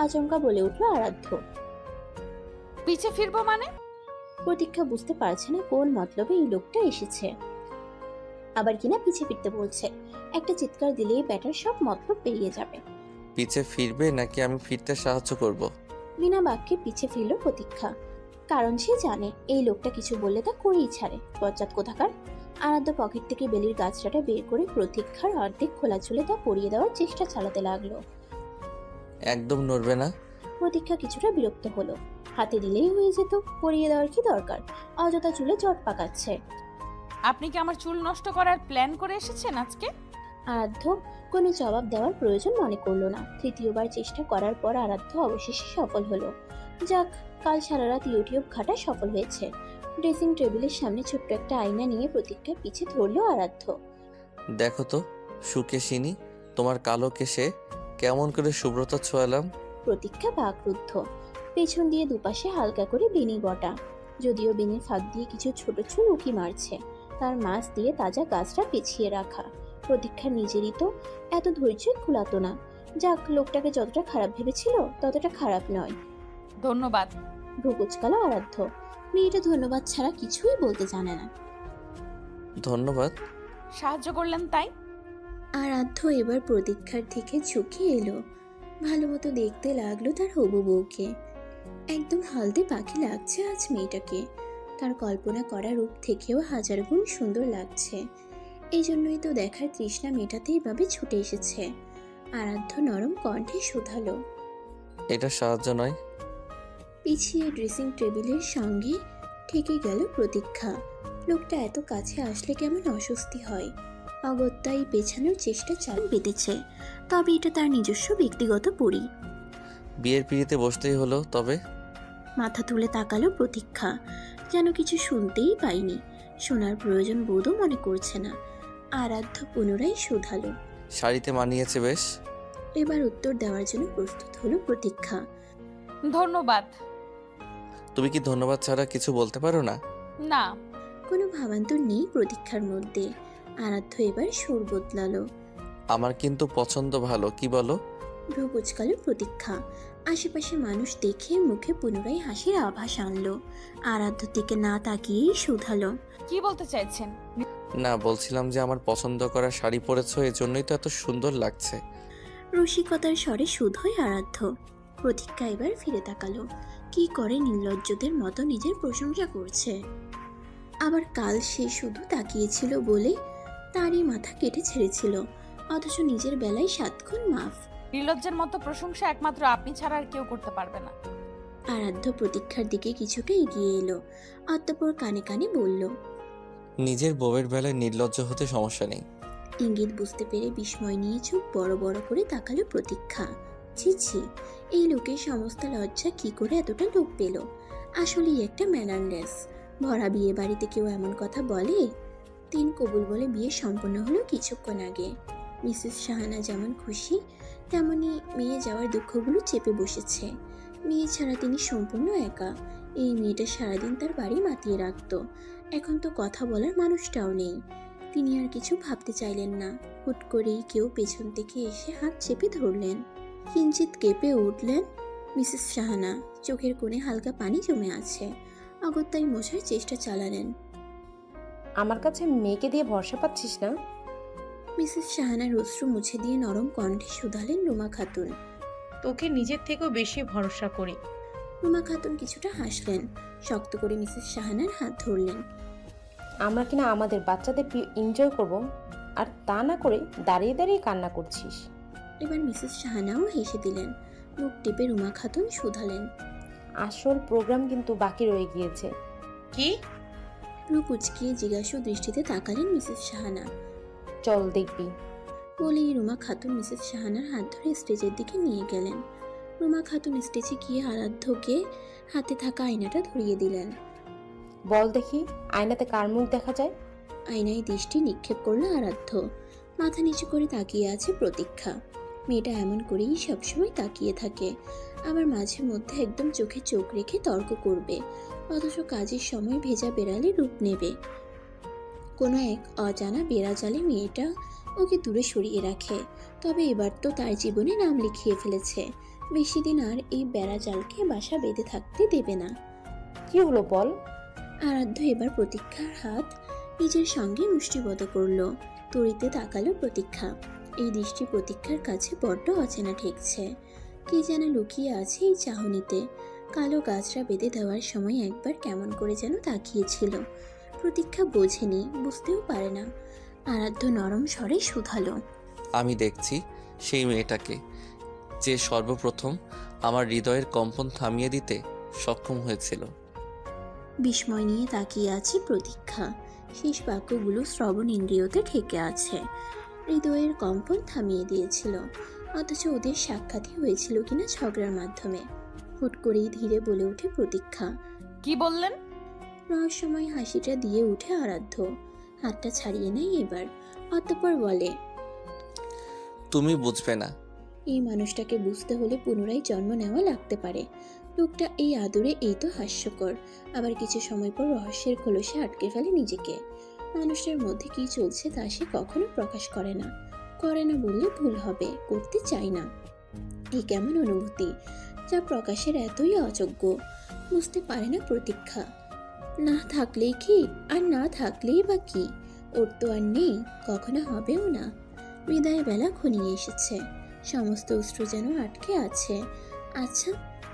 Speaker 3: আচমকা বলে উঠল আরাধ্য।
Speaker 2: পিছে ফিরবো মানে?
Speaker 3: প্রতীক্ষা বুঝতে পারছে না কোন মতলবে এই লোকটা এসেছে, আবার কিনা পিছে ফিরতে বলছে। একটা চিৎকার দিলেই ব্যাটার সব মতলব পেরিয়ে যাবে।
Speaker 1: পিছে ফিরবে নাকি আমি ফিরতে সাহায্য করব?
Speaker 3: বিনা বাক্যে পিছে ফিরল প্রতীক্ষা। কারণ সে জানে এই লোকটা কিছু বললে তা করেই ছাড়ে। বজ্জাত কোথাকার। আরাধ্য পকেট থেকে বেলির গাছটাটা বের করে প্রতীক্ষার অর্ধেক খোলা চুলে তা পরিয়ে দেওয়ার চেষ্টা চালাতে লাগলো।
Speaker 1: একদম নড়বে না।
Speaker 3: প্রতীক্ষা কিছুটা বিরক্ত হলো। হাতে দিলেই হয়ে যেত, পরিয়ে দেওয়ার কি দরকার? অযথা চুলে জট পাকাচ্ছে।
Speaker 2: আপনি কি আমার চুল নষ্ট করার প্ল্যান করে এসেছেন আজকে?
Speaker 3: আরাধ্য কোনো জবাব দেওয়ার প্রয়োজন মনে করলো না। তৃতীয়বার চেষ্টা করার পর আরাধ্য অবশেষে সফল হলো। যাক, কাল সারা রাত ইউটিউব ঘাটা সফল হয়েছে। ড্রেসিং টেবিলের সামনে ছোট্ট একটা আয়না নিয়ে প্রতীক্ষার পিছে ধরলো আরাধ্য।
Speaker 1: দেখো তো সুকেশিনী, তোমার কালো কেশে কেমন করে শুভ্রতা ছোঁয়ালাম।
Speaker 3: প্রতীক্ষা বাকরুদ্ধ। পেছন দিয়ে দুপাশে হালকা করে বেনি বটা। যদিও বেনির ফাঁক দিয়ে কিছু ছোট চুল উঁকি মারছে। তার মাছ দিয়ে তাজা গাছটা পেছিয়ে রাখা। প্রতীক্ষা নিজেরই তো এত ধৈর্যই কুলাতো না। যাক, লোকটাকে যতটা খারাপ ভেবেছিল ততটা খারাপ নয়।
Speaker 2: ধন্যবাদ।
Speaker 3: ভ্রু কুচকালো আরাধ্য। মেয়েটা ধন্যবাদ ছাড়া কিছুই বলতে জানে না।
Speaker 1: ধন্যবাদ।
Speaker 2: সাহায্য করলেন তাই।
Speaker 3: আরাধ্য এবার প্রতীক্ষার দিকে ঝুঁকে এলো। ভালো মতো দেখতে লাগলো তার হবু বউকে। একদম হালদে পাখি লাগছে আজ মেয়েটাকে। তার কল্পনা করা রূপ থেকেও হাজার গুণ সুন্দর লাগছে। এই জন্যই তো দেখার তৃষ্ণা মেটাতে এভাবে ছুটে এসেছে। আরাধ্য নরম কণ্ঠে শুধালো।
Speaker 1: এটা সাহায্য নয়।
Speaker 3: পিছিয়ে ড্রেসিং টেবিলের সঙ্গে ঠেকে গেল প্রতীক্ষা। লোকটা এত কাছে আসলে কেমন অস্বস্তি হয়। অগত্যাই পেছানোর চেষ্টা চালু বেঁধেছে। তবে এটা তার নিজস্ব ব্যক্তিগত পরি।
Speaker 1: বিয়ের পিড়িতে বসতেই হলো তবে।
Speaker 3: মাথা তুলে তাকালো প্রতীক্ষা, যেন কিছু শুনতেই পাইনি। শোনার প্রয়োজন বোধও মনে করছে না। আরাধ্য পুনরায় শুধালো।
Speaker 1: শাড়িতে মানিয়েছে বেশ।
Speaker 3: এবার উত্তর দেওয়ার জন্য প্রস্তুত হলো প্রতীক্ষা।
Speaker 2: ধন্যবাদ।
Speaker 1: তুমি কি ধন্যবাদ ছাড়া কিছু বলতে পারো না?
Speaker 2: না।
Speaker 3: কোনো ভাবান্তর নেই প্রতীক্ষার মধ্যে। আরাধ্য এবার সুর বদলালো।
Speaker 1: আমার কিন্তু পছন্দ ভালো, কি বলো?
Speaker 3: ভ্রু কুচকালো প্রতীক্ষা। আশেপাশে মানুষ দেখে মুখে পুনরায় হাসির আভাস আনলো। আরাধ্য দিকে না তাকিয়েই শুধালো।
Speaker 2: কি বলতে চাইছেন?
Speaker 1: না, বলছিলাম যে আমার পছন্দ করা শাড়ি পরেছো, এজন্যই তো এত সুন্দর লাগছে।
Speaker 3: রসিকতার স্বরে শুধোয় আরাধ্য। প্রতীক্ষা এবার ফিরে তাকালো। কি করে নির্লজ্জদের মতো নিজের প্রশংসা করছে। আবার কাল সে শুধু তাকিয়েছিল বলে তারই মাথা কেটে ছেড়েছিল, অথচ নিজের বেলায় 7 গুণ মাফ।
Speaker 2: নির্লজ্জের মতো প্রশংসা একমাত্র আপনি ছাড়া আর কেউ করতে পারবে না।
Speaker 3: আরাধ্য প্রতীক্ষার দিকে কিছুটা এগিয়ে এলো। অতঃপর কানে কানে বলল।
Speaker 1: নিজের বউয়ের বেলায় নির্লজ্জ হতে সমস্যা নেই।
Speaker 3: ইঙ্গিত বুঝতে পেরে বিস্ময় নিয়ে চোখ বড় বড় করে তাকালো প্রতীক্ষা। ছি ছি, এই লোকের সমস্ত লজ্জা কি করে এতটা লোক পেল? আসলেই একটা ম্যানারলেস। ভরা বিয়ে বাড়িতে কেউ এমন কথা বলে? 3 কবুল বলে বিয়ে সম্পন্ন হলো কিছুক্ষণ আগে। মিসেস শাহানা যেমন খুশি, তেমনি মেয়ে যাওয়ার দুঃখগুলো চেপে বসেছে। মেয়ে ছাড়া তিনি সম্পূর্ণ একা। এই মেয়েটা সারাদিন তার বাড়ি মাতিয়ে রাখত। এখন তো কথা বলার মানুষটাও নেই। তিনি আর কিছু ভাবতে চাইলেন না। হুট করেই কেউ পেছন থেকে এসে হাত চেপে ধরলেন। কিঞ্চিত কেঁপে উঠলেন মিসেস শাহানা। চোখের কোণে হালকা পানি জমে আছে। অগত্যাই মোছার চেষ্টা চালালেন।
Speaker 9: আমার কাছে মেয়েকে দিয়ে ভরসা পাচ্ছিস না?
Speaker 3: মিসেস শাহানার অশ্রু মুছে দিয়ে নরম কণ্ঠে শুধালেন রুমা খাতুন।
Speaker 5: তোকে নিজের থেকেও বেশি ভরসা করি।
Speaker 3: রুমা খাতুন কিছুটা হাসলেন। শক্ত করে মিসেস শাহানার হাত ধরলেন।
Speaker 9: আমরা কিনা আমাদের বাচ্চাদের এনজয় করব, আর তা না করে দাঁড়িয়ে দাঁড়িয়ে কান্না করছিস।
Speaker 3: এবার মিসেস শাহানাও হেসে দিলেন। মুখ টিপে রুমা খাতুন শুধালেন।
Speaker 9: আসল প্রোগ্রাম কিন্তু বাকি রয়ে গিয়েছে।
Speaker 5: কি?
Speaker 3: রু কুচকিয়ে জিজ্ঞাসু দৃষ্টিতে তাকালেন মিসেস শাহানা।
Speaker 9: চল দেখবি।
Speaker 3: বলেই রুমা খাতুন মিসেস শাহানার হাত ধরে স্টেজের দিকে নিয়ে গেলেন। রুমা খাতুন স্টেজে গিয়ে আরাধ্যকে হাতে থাকা আয়নাটা ধরিয়ে দিলেন।
Speaker 9: বল দেখি, আয়নাতে কার মুখ দেখা যায়?
Speaker 3: আয়নায় দৃষ্টি নিক্ষেপ করলো আরাধ্য। মাথা নিচু করে তাকিয়ে আছে প্রতীক্ষা। মেয়েটা এমন করেই সবসময় তাকিয়ে থাকে। আবার মাঝে মধ্যে একদম চোখে চোখ রেখে তর্ক করবে, অথচ কাজের সময় ভেজা বেড়ালে রূপ নেবে। কোনো এক অজানা বেড়াজালে মেয়েটা ওকে দূরে সরিয়ে রাখে। তবে এবার তো তার জীবনে নাম লিখিয়ে ফেলেছে। বেশি দিন আর এই বেড়াজালকে বাসা বেঁধে থাকতে দেবে না।
Speaker 9: কি হলো বল?
Speaker 3: আরাধ্য এবার প্রতীক্ষার হাত নিজের সঙ্গে মুষ্টিবদ্ধ করলো। তড়িতে তাকালো প্রতীক্ষা। এই দৃষ্টি প্রতীক্ষার কাছে বড্ড অচেনা ঠেকছে। কি যেন লুকিয়ে আছে এই চাহনিতে। কালো গাছরা বেঁধে দেওয়ার সময় একবার কেমন করে যেন তাকিয়েছিল। প্রতীক্ষা বোঝেনি, বুঝতেও পারে না। আরাধ্য নরম স্বরে শুধালো।
Speaker 1: আমি দেখছি সেই মেয়েটাকে, যে সর্বপ্রথম আমার হৃদয়ের কম্পন থামিয়ে দিতে সক্ষম হয়েছিল।
Speaker 3: বিস্ময় নিয়ে তাকিয়ে আছে প্রতীক্ষা। শেষ বাক্যগুলো শ্রবণ ইন্দ্রিয়তে ঠেকে আছে। হৃদয়ের কম্পন থামিয়ে দিয়েছিল, অথচ ওদের সাক্ষাৎই হয়েছিল কিনা ঝগড়ার মাধ্যমে। হুট করেই ধীরে বলে ওঠে প্রতীক্ষা।
Speaker 2: কি বললেন?
Speaker 3: রহস্যময় হাসিটা দিয়ে উঠে আরাধ্য। হাতটা ছাড়িয়ে নেয় এবার। অতঃপর বলে।
Speaker 1: তুমি বুঝবে না।
Speaker 3: এই মানুষটাকে বুঝতে হলে পুনরায় জন্ম নেওয়া লাগতে পারে। লোকটা এই আদরে এই তো হাস্যকর, আবার কিছু সময় পর রহস্যের খোলসে আটকে ফেলে নিজেকে। মানুষটার মধ্যে কি চলছে তা সে কখনো প্রকাশ করে না বললে ভুল হবে, করতে চায় না। এই কেমন অনুভূতি যা প্রকাশের এতই অযোগ্য। বুঝতে পারে না প্রতীক্ষা। না থাকলেই কি আর না থাকলেই বা কি, ওর তো আর নেই, কখনো হবেও না। বিদায় বেলা ঘনিয়ে এসেছে, সমস্ত অশ্রু যেন আটকে আছে। আচ্ছা,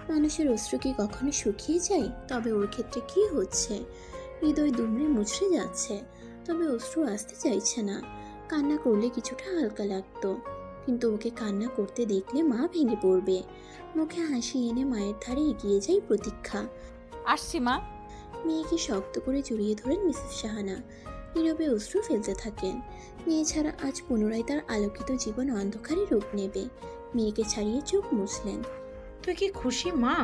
Speaker 3: মানুষের অশ্রু কি কখনো শুকিয়ে যায়? তবে ওর ক্ষেত্রে কি হচ্ছে? হৃদয় দুমড়ে মুচড়ে যাচ্ছে, তবে অশ্রু আসতে চাইছে না। কান্না করলে কিছুটা হালকা লাগতো, কিন্তু ওকে কান্না করতে দেখলে মা ভেঙে পড়বে। মুখে হাসি এনে মায়ের ধারে এগিয়ে যায় প্রতীক্ষা।
Speaker 2: আসছি মা।
Speaker 3: মেয়েকে শক্ত করে জড়িয়ে ধরেন মিসেস সাহানা। নীরবে অশ্রু ফেলতে থাকেন। মেয়ে ছাড়া আজ পুনরায় তার আলোকিত জীবন অন্ধকারে রূপ নেবে। মেয়েকে ছাড়িয়ে চোখ মুছলেন।
Speaker 5: তুই কি খুশি মা?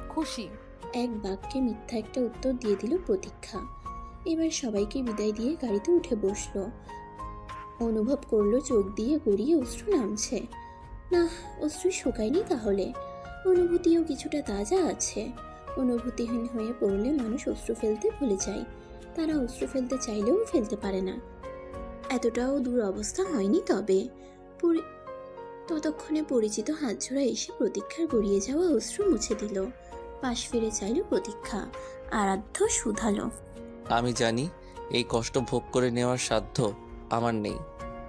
Speaker 2: খুশি।
Speaker 3: এক বাক্যে মিথ্যা একটা উত্তর দিয়ে দিল প্রতীক্ষা। এবার সবাইকে বিদায় দিয়ে গাড়িতে উঠে বসলো। অনুভব করলো চোখ দিয়ে গড়িয়ে অশ্রু নামছে। না, অশ্রু শুকায়নি তাহলে, অনুভূতিও কিছুটা তাজা আছে। অনুভূতিহীন হয়ে পড়লে মানুষ অশ্রু ফেলতে ভুলে যায়। তারা অশ্রু ফেলতে চাইলেও ফেলতে পারে না। এতটাও দূর অবস্থা হয়নি। তবে ততক্ষণে পরিচিত হাতজোড়া এসে প্রতীক্ষার গড়িয়ে যাওয়া অশ্রু মুছে দিল। পাশ ফিরে চাইল প্রতীক্ষা। আরাধ্য শুধালো।
Speaker 1: আমি জানি এই কষ্ট ভোগ করে নেওয়ার সাধ্য আমার নেই।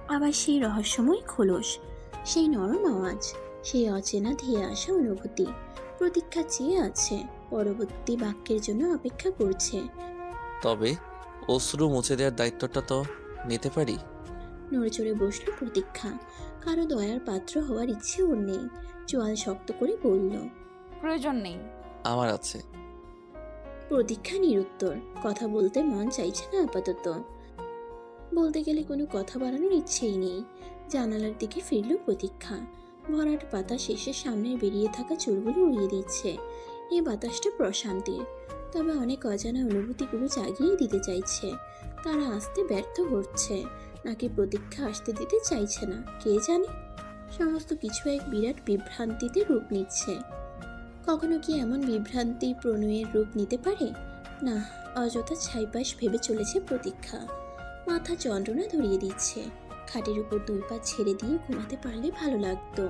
Speaker 3: আবার সেই রহস্যময় খোলস, সেই নরম আওয়াজ, সেই অচেনা ধেয়ে আসা অনুভূতি। প্রতীক্ষা চেয়ে আছে, পরবর্তী বাক্যের জন্য অপেক্ষা করছে।
Speaker 1: তবে অশ্রু মুছে দেওয়ার দায়িত্বটা তো নিতে পারি।
Speaker 3: নড়েচড়ে বসল প্রতীক্ষা। কারো দয়ার পাত্র হওয়ার ইচ্ছে ওর নেই। চোয়াল শক্ত করে বলল,
Speaker 2: প্রয়োজন নেই।
Speaker 1: আমার আছে।
Speaker 3: প্রতীক্ষা নিরুত্তর। কথা বলতে মন চাইছে না আপাতত। বলতে গেলে কোনো কথা বাড়ানোর ইচ্ছেই নেই। জানালার দিকে ফিরল প্রতীক্ষা। ভরাট পাতা শেষে সামনে বেরিয়ে থাকা চুলগুলো উড়িয়ে দিচ্ছে। এই বাতাসটা প্রশান্তির, তবে অনেক অজানা অনুভূতিগুলো জাগিয়ে দিতে চাইছে। তারা আসতে ব্যর্থ হচ্ছে, নাকি প্রতীক্ষা আসতে দিতে চাইছে না, কে জানে। সমস্ত কিছু এক বিরাট বিভ্রান্তিতে রূপ নিচ্ছে। কখনো কি এমন বিভ্রান্তি প্রণয়ের রূপ নিতে পারে? না, অযথা ছাইপাশ ভেবে চলেছে প্রতীক্ষা। মাথা যন্ত্রণা ধরিয়ে দিচ্ছে। খাটের উপর দুই পা ছেড়ে দিয়ে ঘুমাতে পারলে ভালো লাগতো।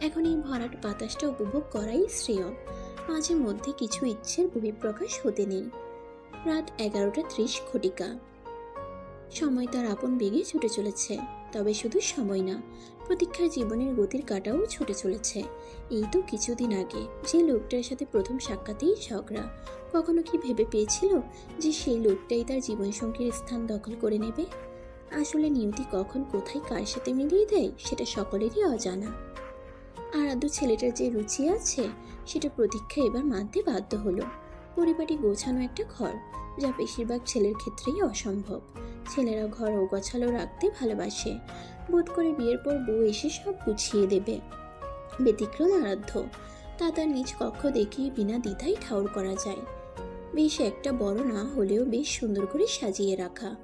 Speaker 3: এখন এই ভরাট বাতাসটা উপভোগ করাই শ্রেয়। মাঝে মধ্যে কিছু ইচ্ছের বহিঃপ্রকাশ হতে নেই। রাত 11:30 ঘটিকা। সময় তার আপন বেগে ছুটে চলেছে। তবে শুধু সময় না, প্রতীক্ষার জীবনের গতির কাটাও ছুটে চলেছে। এই তো কিছুদিন আগে যে লোকটার সাথে প্রথম সাক্ষাতেই ঝগড়া। কখনো কি ভেবে পেয়েছিল যে সেই লোকটাই তার জীবনসঙ্গীর স্থান দখল করে নেবে? আসলে নিয়তি কখন কোথায় কার সাথে মিলিয়ে দেয় সেটা সকলেরই অজানা। আরাধ্য ছেলেটার যে রুচি আছে সেটা প্রতীক্ষা এবার মানতে বাধ্য হলো। পরিপাটি গোছানো একটা ঘর, যা বেশিরভাগ ছেলের ক্ষেত্রেই অসম্ভব। ছেলেরা ঘর অগোছালো রাখতে ভালোবাসে, বোধ করে বিয়ের পর বউ এসে সব গুছিয়ে দেবে। ব্যতিক্রম আরাধ্য। তা তার নিজ কক্ষ দেখিয়ে বিনা দ্বিধায় ঠাউর করা যায়। বেশ একটা বড় না হলেও বেশ সুন্দর করে সাজিয়ে রাখা।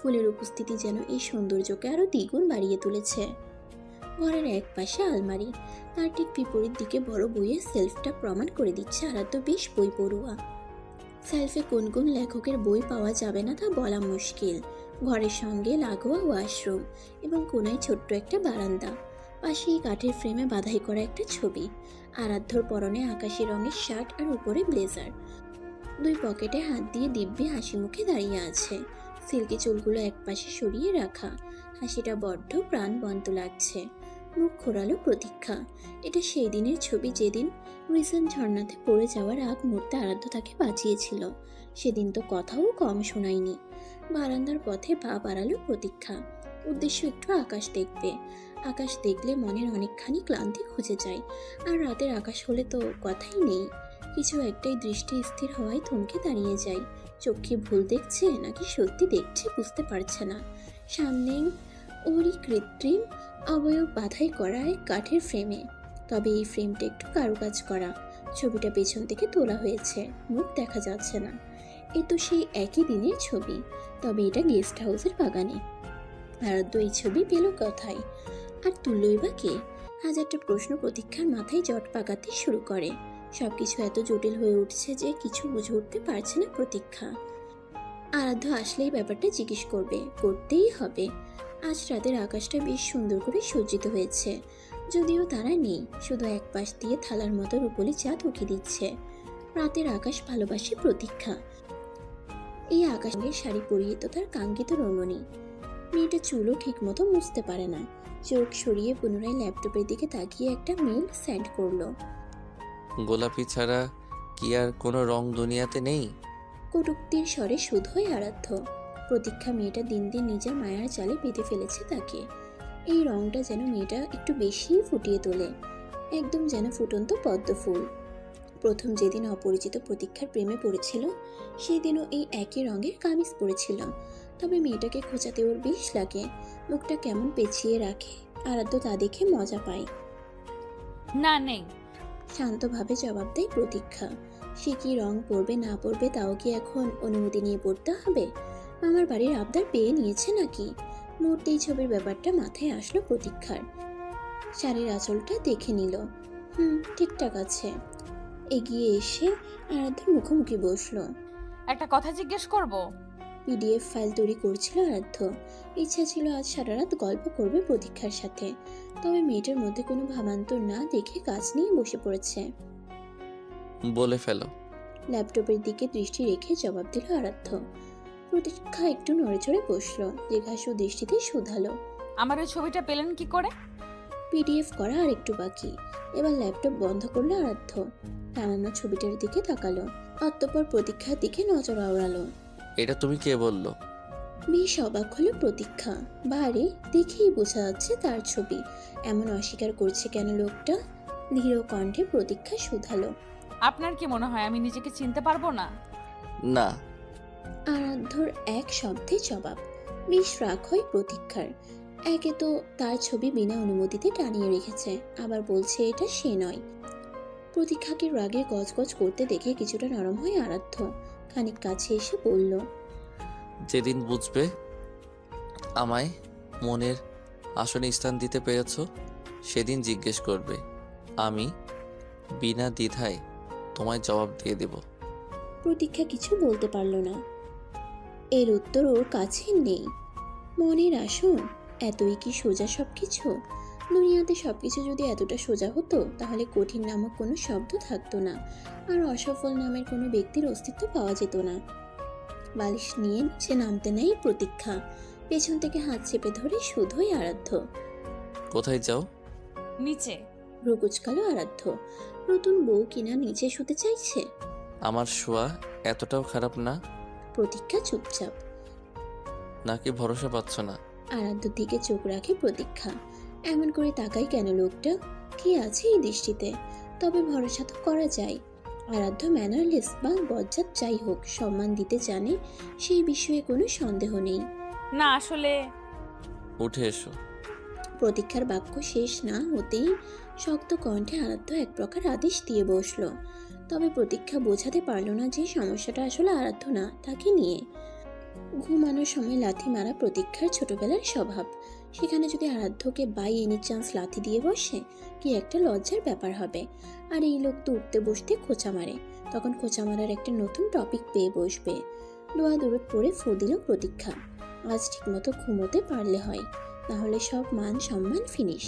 Speaker 3: ফুলের উপস্থিতি যেন এই সৌন্দর্যকে আরো দ্বিগুণ বাড়িয়ে তুলেছে। ঘরের এক পাশে আলমারি, তার ঠিক বিপরীত দিকে বড় বইয়ের সেলফটা প্রমাণ করে দিচ্ছে আরাধ্য বেশ বই পড়ুয়া। সেলফে কোন কোন লেখকের বই পাওয়া যাবে না তা বলা মুশকিল। ঘরের সঙ্গে লাগোয়া ওয়াশরুম এবং কোনায় ছোট্ট একটা বারান্দা। পাশেই কাঠের ফ্রেমে বাঁধাই করা একটা ছবি। আরাধ্যর পরনে আকাশি রঙের শার্ট আর উপরে ব্লেজার। দুই পকেটে হাত দিয়ে দিব্যি হাসি মুখে দাঁড়িয়ে আছে। সিল্কি চুলগুলো একপাশে সরিয়ে রাখা। হাসিটা বড্ড প্রাণবন্ত লাগছে। মুখ ঘোরালো প্রতীক্ষা। এটা সেই দিনের ছবি যেদিন রিসেন্ট ঝর্ণাতে পড়ে যাওয়ার আগ মুহূর্তে আরাধ্য তাকে বাঁচিয়েছিল। সেদিন তো কথাও কম শোনায়নি। বারান্দার পথে পা বাড়ালো প্রতীক্ষা। উদ্দেশ্য একটু আকাশ দেখবে। আকাশ দেখলে মনের অনেকখানি ক্লান্তি খুঁজে যায়। আর রাতের আকাশ হলে তো কথাই নেই। কিছু একটাই দৃষ্টি স্থির হওয়ায় থমকে দাঁড়িয়ে যায়। চোখে ভুল দেখছে নাকি সত্যি দেখছে বুঝতে পারছে না। সামনে ওরই কৃত্রিম অবয়ব বাঁধাই করা এক কাঠের ফ্রেমে। তবে এই ফ্রেমটা একটু কারুকাজ করা। ছবিটা পেছন থেকে তোলা হয়েছে, মুখ দেখা যাচ্ছে না। এ তো সেই একই দিনের ছবি, তবে এটা গেস্ট হাউসের বাগানে। আরাধ্য এই ছবি পেল কোথায়? আর তুললই বা কে? হাজারটা প্রশ্ন প্রতীক্ষার মাথায় জট পাকাতে শুরু করে। সবকিছু এত জটিল হয়ে উঠছে যে কিছু বুঝে উঠতে পারছে না প্রতীক্ষা। আরাধ্য আসলেই ব্যাপারটা জিজ্ঞেস করবে, করতেই হবে। আজ রাতের আকাশটা বেশ সুন্দর করে সজ্জিত হয়েছে, যদিও তারা নেই। শুধু এক পাশ দিয়ে থালার মতো রূপলি চাঁদ উঁকি দিচ্ছে। রাতের আকাশ ভালোবাসে প্রতীক্ষা। এই আকাশের শাড়ি পরিয়ে তো তার কাঙ্ক্ষিত রমণী। মেয়েটা চুলও ঠিক মতো মুছতে পারে না। চোখ সরিয়ে পুনরায় ল্যাপটপের দিকে তাকিয়ে একটা মেইল সেন্ড করলো।
Speaker 1: গোলাপি ছাড়া কি আর কোনো রং দুনিয়াতে নেই?
Speaker 3: কটূক্তির স্বরে শুধুই আরাধ্য। প্রতীক্ষা মেয়েটা দিন দিন নিজের মায়ার জালে বেঁধে ফেলেছে তাকে। এই রংটা যেন মেয়েটা একটু বেশি ফুটিয়ে তোলে, একদম যেন ফুটন্ত পদ্ম ফুল। প্রথম যেদিন অপরিচিত প্রতীক্ষার প্রেমে পড়েছিল সেদিনও এই একই রঙের কামিজ পরেছিল। তবে মেয়েটাকে খোঁচাতে ওর বেশ লাগে, মুখটা কেমন পেঁচিয়ে রাখে। আরাধ্য তা দেখে মজা পায়।
Speaker 2: না, নেই।
Speaker 3: শান্তভাবে জবাব দেয় প্রতীক্ষা। সে কি রং পরবে না পরবে তাও কি এখন অনুমতি নিয়ে পড়তে হবে? আমার বাড়ির আবদার পেয়ে নিয়েছে নাকি? মুহূর্তেই ছবির ব্যাপারটা মাথায় আসলো প্রতীক্ষার। শাড়ির আঁচলটা দেখে নিল। ঠিকঠাক আছে। এগিয়ে এসে আরাধ্যর মুখোমুখি বসলো।
Speaker 2: একটা কথা জিজ্ঞেস করব?
Speaker 3: পিডিএফ ফাইল তৈরি করছিল আরাধ্য। ইচ্ছা ছিল আজ সারা রাত গল্প করবে প্রতীক্ষার সাথে, তবে মেয়েটার মধ্যে কোনো ভাবান্তর না দেখে কাজ নিয়ে বসে পড়েছে।
Speaker 1: বলে ফেলো।
Speaker 3: ল্যাপটপের দিকে দৃষ্টি রেখে জবাব দিল আরাধ্য। প্রতীক্ষা একটু নড়েচড়ে বসলো, জিজ্ঞাসু দৃষ্টিতে শুধালো।
Speaker 2: আমার ওই ছবিটা পেলেন কি করে?
Speaker 3: পিডিএফ করা আর একটু বাকি। এবার ল্যাপটপ বন্ধ করলো আরাধ্য। টানানো ছবিটার দিকে তাকালো, অতঃপর প্রতীক্ষার দিকে নজর আওড়ালো।
Speaker 1: এটা তুমি কে বললো?
Speaker 3: বেশ অবাক হলো প্রতীক্ষা। বারে দেখেই বোঝা যাচ্ছে তার ছবি, এমন অস্বীকার করছে কেন লোকটা? ধীর কণ্ঠে প্রতীক্ষা শুধালো।
Speaker 2: আপনার কি মনে হয় আমি নিজেকে চিনতে পারবো না?
Speaker 1: না।
Speaker 3: আরাধ্যর এক শব্দে জবাব। বেশ রাগ হয় প্রতীক্ষার। একে তো তার ছবি বিনা অনুমতিতে টানিয়ে রেখেছে, আবার বলছে এটা সে নয়। প্রতীক্ষাকে রাগে গজগজ করতে দেখে কিছুটা নরম হয় আরাধ্য। খানিক কাছে এসে বলল,
Speaker 1: যেদিন বুঝবে আমায় মনের আসনে স্থান দিতে পেরেছ সেদিন জিজ্ঞেস করবে, আমি বিনা দ্বিধায় তোমায় জবাব দিয়ে দেব।
Speaker 3: প্রতীক্ষা কিছু বলতে পারল না। এর উত্তর ওর কাছে নেই। মনের আসন এতই কি সোজা সবকিছু? দুনিয়াতে সবকিছু যদি এতটা সোজা হতো তাহলে কঠিন নামক কোনো শব্দ থাকতো না, আর অসফল নামের কোনো ব্যক্তির অস্তিত্ব পাওয়া যেত না। বালিশ নিয়ে নিচে নামতে নেই প্রতীক্ষা। পেছন থেকে হাত চেপে ধরে শুধুই আরাধ্য।
Speaker 1: কোথায় যাও?
Speaker 2: নিচে।
Speaker 3: ভ্রুকুচকালো আরাধ্য। নতুন বউ কিনা নিচে শুতে চাইছে?
Speaker 1: আমার শোয়া এতটাও খারাপ না।
Speaker 3: প্রতীক্ষা চুপচাপ।
Speaker 1: নাকি ভরসা পাচ্ছ না?
Speaker 3: আরাধ্যর দিকে চোখ রাখে প্রতীক্ষা। এমন করে তাকাই কেন লোকটা? কি আছে এই দৃষ্টিতে? তবে ভরসা তো করা যায়। আরাধ্য ম্যানারলেস বা বজ্জাত যাই হোক, সম্মান দিতে জানে, সেই বিষয়ে কোনো সন্দেহ নেই।
Speaker 2: না আসলে।
Speaker 1: উঠে এসো।
Speaker 3: প্রতীক্ষার বাক্য শেষ না হতেই শক্ত কণ্ঠে আরাধ্য এক প্রকার আদেশ দিয়ে বসলো। তবে প্রতীক্ষা বোঝাতে পারল না যে সমস্যাটা আসলে আরাধ্য না, তাকে নিয়ে। ঘুমানোর সময় লাথি মারা প্রতীক্ষার ছোটবেলার স্বভাব। সেখানে যদি আরাধ্যকে বাই এনি চান্স লাথি দিয়ে বসে, কি একটা লজ্জার ব্যাপার হবে। আর এই লোক তো উঠতে বসতে খোঁচা মারে, তখন খোঁচা মারার একটা নতুন টপিক পেয়ে বসবে। দোয়া দূরত পড়ে ফু দিল প্রতীক্ষা। আজ ঠিকমতো ঘুমোতে পারলে হয়, তাহলে সব মান সম্মান ফিনিশ।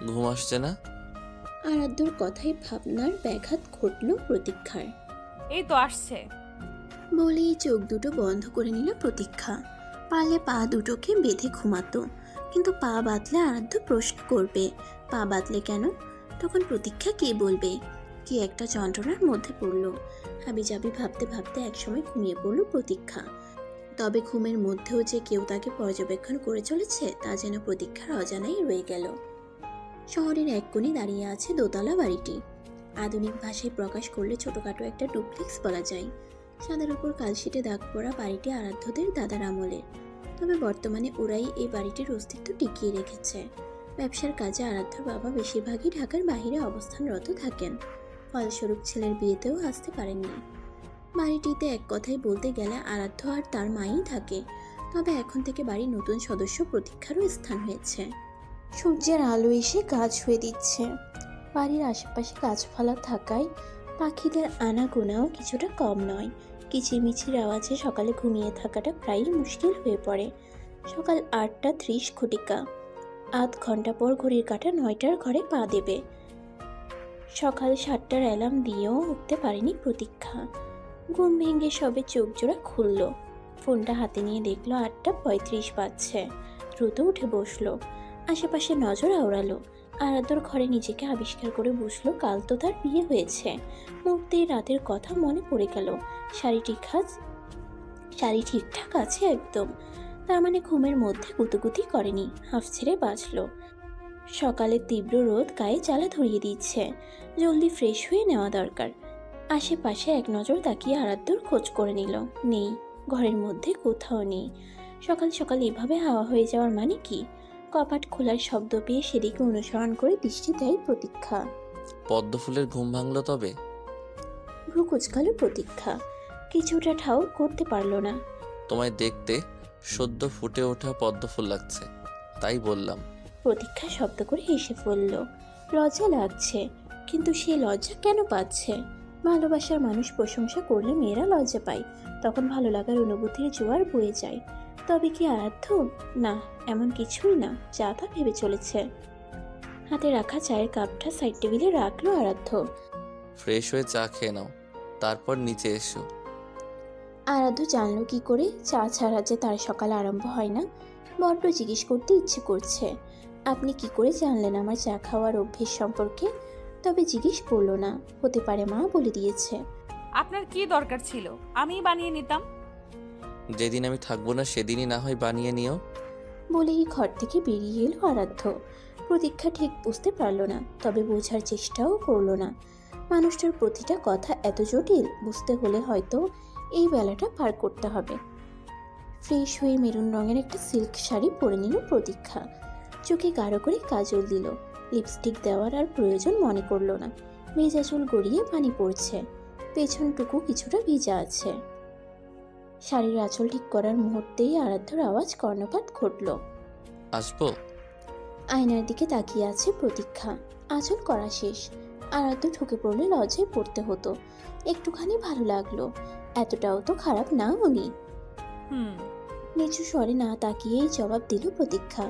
Speaker 1: ঘুম আসছে না?
Speaker 3: আরাধ্যর কথায় ভাবনার ব্যাঘাত ঘটল প্রতীক্ষার।
Speaker 2: এই তো আসছে।
Speaker 3: বলেই চোখ দুটো বন্ধ করে নিল প্রতীক্ষা। পারলে পা দুটোকে বেঁধে ঘুমাতো, কিন্তু পা বাঁধলে আরাধ্য প্রশ্ন করবে, পা বাঁধলে কেন? তখন প্রতীক্ষা কে বলবে? কি একটা যন্ত্রণার মধ্যে পড়ল। হাবিজাবি ভাবতে ভাবতে একসময় ঘুমিয়ে পড়ল প্রতীক্ষা। তবে ঘুমের মধ্যেও যে কেউ তাকে পর্যবেক্ষণ করে চলেছে তা যেন প্রতীক্ষার অজানাই রয়ে গেল। শহরের এক কোণে দাঁড়িয়ে আছে দোতলা বাড়িটি। আধুনিক ভাষায় প্রকাশ করলে ছোটখাটো একটা ডুপ্লেক্স বলা যায়। সাদার উপর কালশিটে দাগ পড়া বাড়িটি আরাধ্যদের দাদার আমলের। তবে বর্তমানে ওরাই এই বাড়িটির অস্তিত্ব টিকিয়ে রেখেছে। ব্যবসার কাজে আরাধ্যর বাবা বেশিরভাগই ঢাকার বাইরে অবস্থানরত থাকেন, ফলস্বরূপ ছেলের বিয়েতেও আসতে পারেননি। বাড়িটিতে এক কথায় বলতে গেলে আরাধ্য আর তার মাই থাকে। তবে এখন থেকে বাড়ির নতুন সদস্য প্রতীক্ষারও স্থান হয়েছে। সূর্যের আলো এসে গাছ হয়ে দিচ্ছে। বাড়ির আশেপাশে গাছপালা থাকায় পাখিদের আনাগোনাও কিছুটা কম নয়। কিচিরমিচির আওয়াজে সকালে ঘুমিয়ে থাকাটা প্রায়ই মুশকিল হয়ে পড়ে। সকাল 8:30 ঘটিকা। আধ ঘন্টা পর ঘড়ির কাঁটা 9টার ঘরে পা দেবে। সকাল 7টার অ্যালার্ম দিয়েও উঠতে পারেনি প্রতীক্ষা। ঘুম ভেঙে সবে চোখ জোড়া খুলল। ফোনটা হাতে নিয়ে দেখলো 8:35 বাজছে। দ্রুত উঠে বসলো, আশেপাশে নজর আওড়ালো। আরাধ্যর ঘরে নিজেকে আবিষ্কার করে বসলো। কাল তো তার বিয়ে হয়েছে। মুহূর্তেই রাতের কথা মনে পড়ে গেল। শাড়ি ঠিকঠাক আছে একদম। তার মানে ঘুমের মধ্যে গুতুগুতি করেনি। হাফ ছেড়ে বাঁচলো। সকালের তীব্র রোদ গায়ে জ্বালা ধরিয়ে দিচ্ছে। জলদি ফ্রেশ হয়ে নেওয়া দরকার। আশেপাশে এক নজর তাকিয়ে আরাধ্যর খোঁজ করে নিল। নেই, ঘরের মধ্যে কোথাও নেই। সকাল সকাল এভাবে হাওয়া হয়ে যাওয়ার মানে কি? কপাট খোলার শব্দ পেয়ে সেদিকে অনুসরণ করে দৃষ্টি দেয় প্রতীক্ষা।
Speaker 1: পদ্মফুলের ঘুম ভাঙলো তবে?
Speaker 3: ভ্রু কুচকালো প্রতীক্ষা। কিছুটা ঠাউর করতে পারলো না।
Speaker 1: তোমায় দেখতে সদ্য ফুটে ওঠা পদ্মফুল লাগছে, তাই বললাম।
Speaker 3: প্রতীক্ষা শব্দ করে হেসে ফেলল। লজ্জা লাগছে, কিন্তু সে লজ্জা কেন পাচ্ছে? ভালোবাসার মানুষ প্রশংসা করলে মেয়েরা লজ্জা পায়, তখন ভালো লাগার অনুভূতির জোয়ার বয়ে যায়। তবে কি আরাধ্য? না, এমন কিছুই না যা তা ভেবে চলেছে। হাতে রাখা চায়ের কাপটা সাইড টেবিলে রাখলো আরাধ্য।
Speaker 1: ফ্রেশ হয়ে চা খেয়ে নাও, তারপর নিচে এসো।
Speaker 3: আরাধ্য জানলো কি করে চা ছাড়া যে তার সকাল আরম্ভ হয় না? বড্ড জিজ্ঞেস করতে ইচ্ছে করছে। আপনি কি করে জানলেন আমার চা খাওয়ার অভ্যেস সম্পর্কে? তবে জিজ্ঞেস করলো না। হতে পারে মা বলে দিয়েছে।
Speaker 2: আপনার কি দরকার ছিল? আমিই বানিয়ে নিতাম।
Speaker 1: যেদিন আমি থাকবো না সেদিনই না হয় বানিয়ে নিও।
Speaker 3: বলেই ঘর থেকে বেরিয়ে এলো আরাধ্য। প্রতীক্ষা ঠিক বুঝতে পারল না, তবে বোঝার চেষ্টাও করলো না। মানুষটার প্রতিটা কথা এত জটিল, বুঝতে হলে হয়তো এই বেলাটা পার করতে হবে। ফ্রেশ হয়ে মেরুন রঙের একটা সিল্ক শাড়ি পরে নিল প্রতীক্ষা। চোখে গাঢ় করে কাজল দিল। লিপস্টিক দেওয়ার আর প্রয়োজন মনে করলো না। ভেজা চুল গড়িয়ে পানি পড়ছে, পেছনটুকু কিছুটা ভিজা আছে। শাড়ির আঁচল ঠিক করার মুহূর্তেই আরাধ্যর আওয়াজ কর্ণপাত ঘটল।
Speaker 1: আসবো?
Speaker 3: আয়নার দিকে তাকিয়ে আছে প্রতীক্ষা। আঁচল করা শেষ। আরাধ্য ঢুকে পড়লে লজ্জায় পড়তে হতো। একটুখানি ভালো লাগলো। এতটাও তো খারাপ না উনি। নিচু স্বরে না তাকিয়েই জবাব দিল প্রতীক্ষা।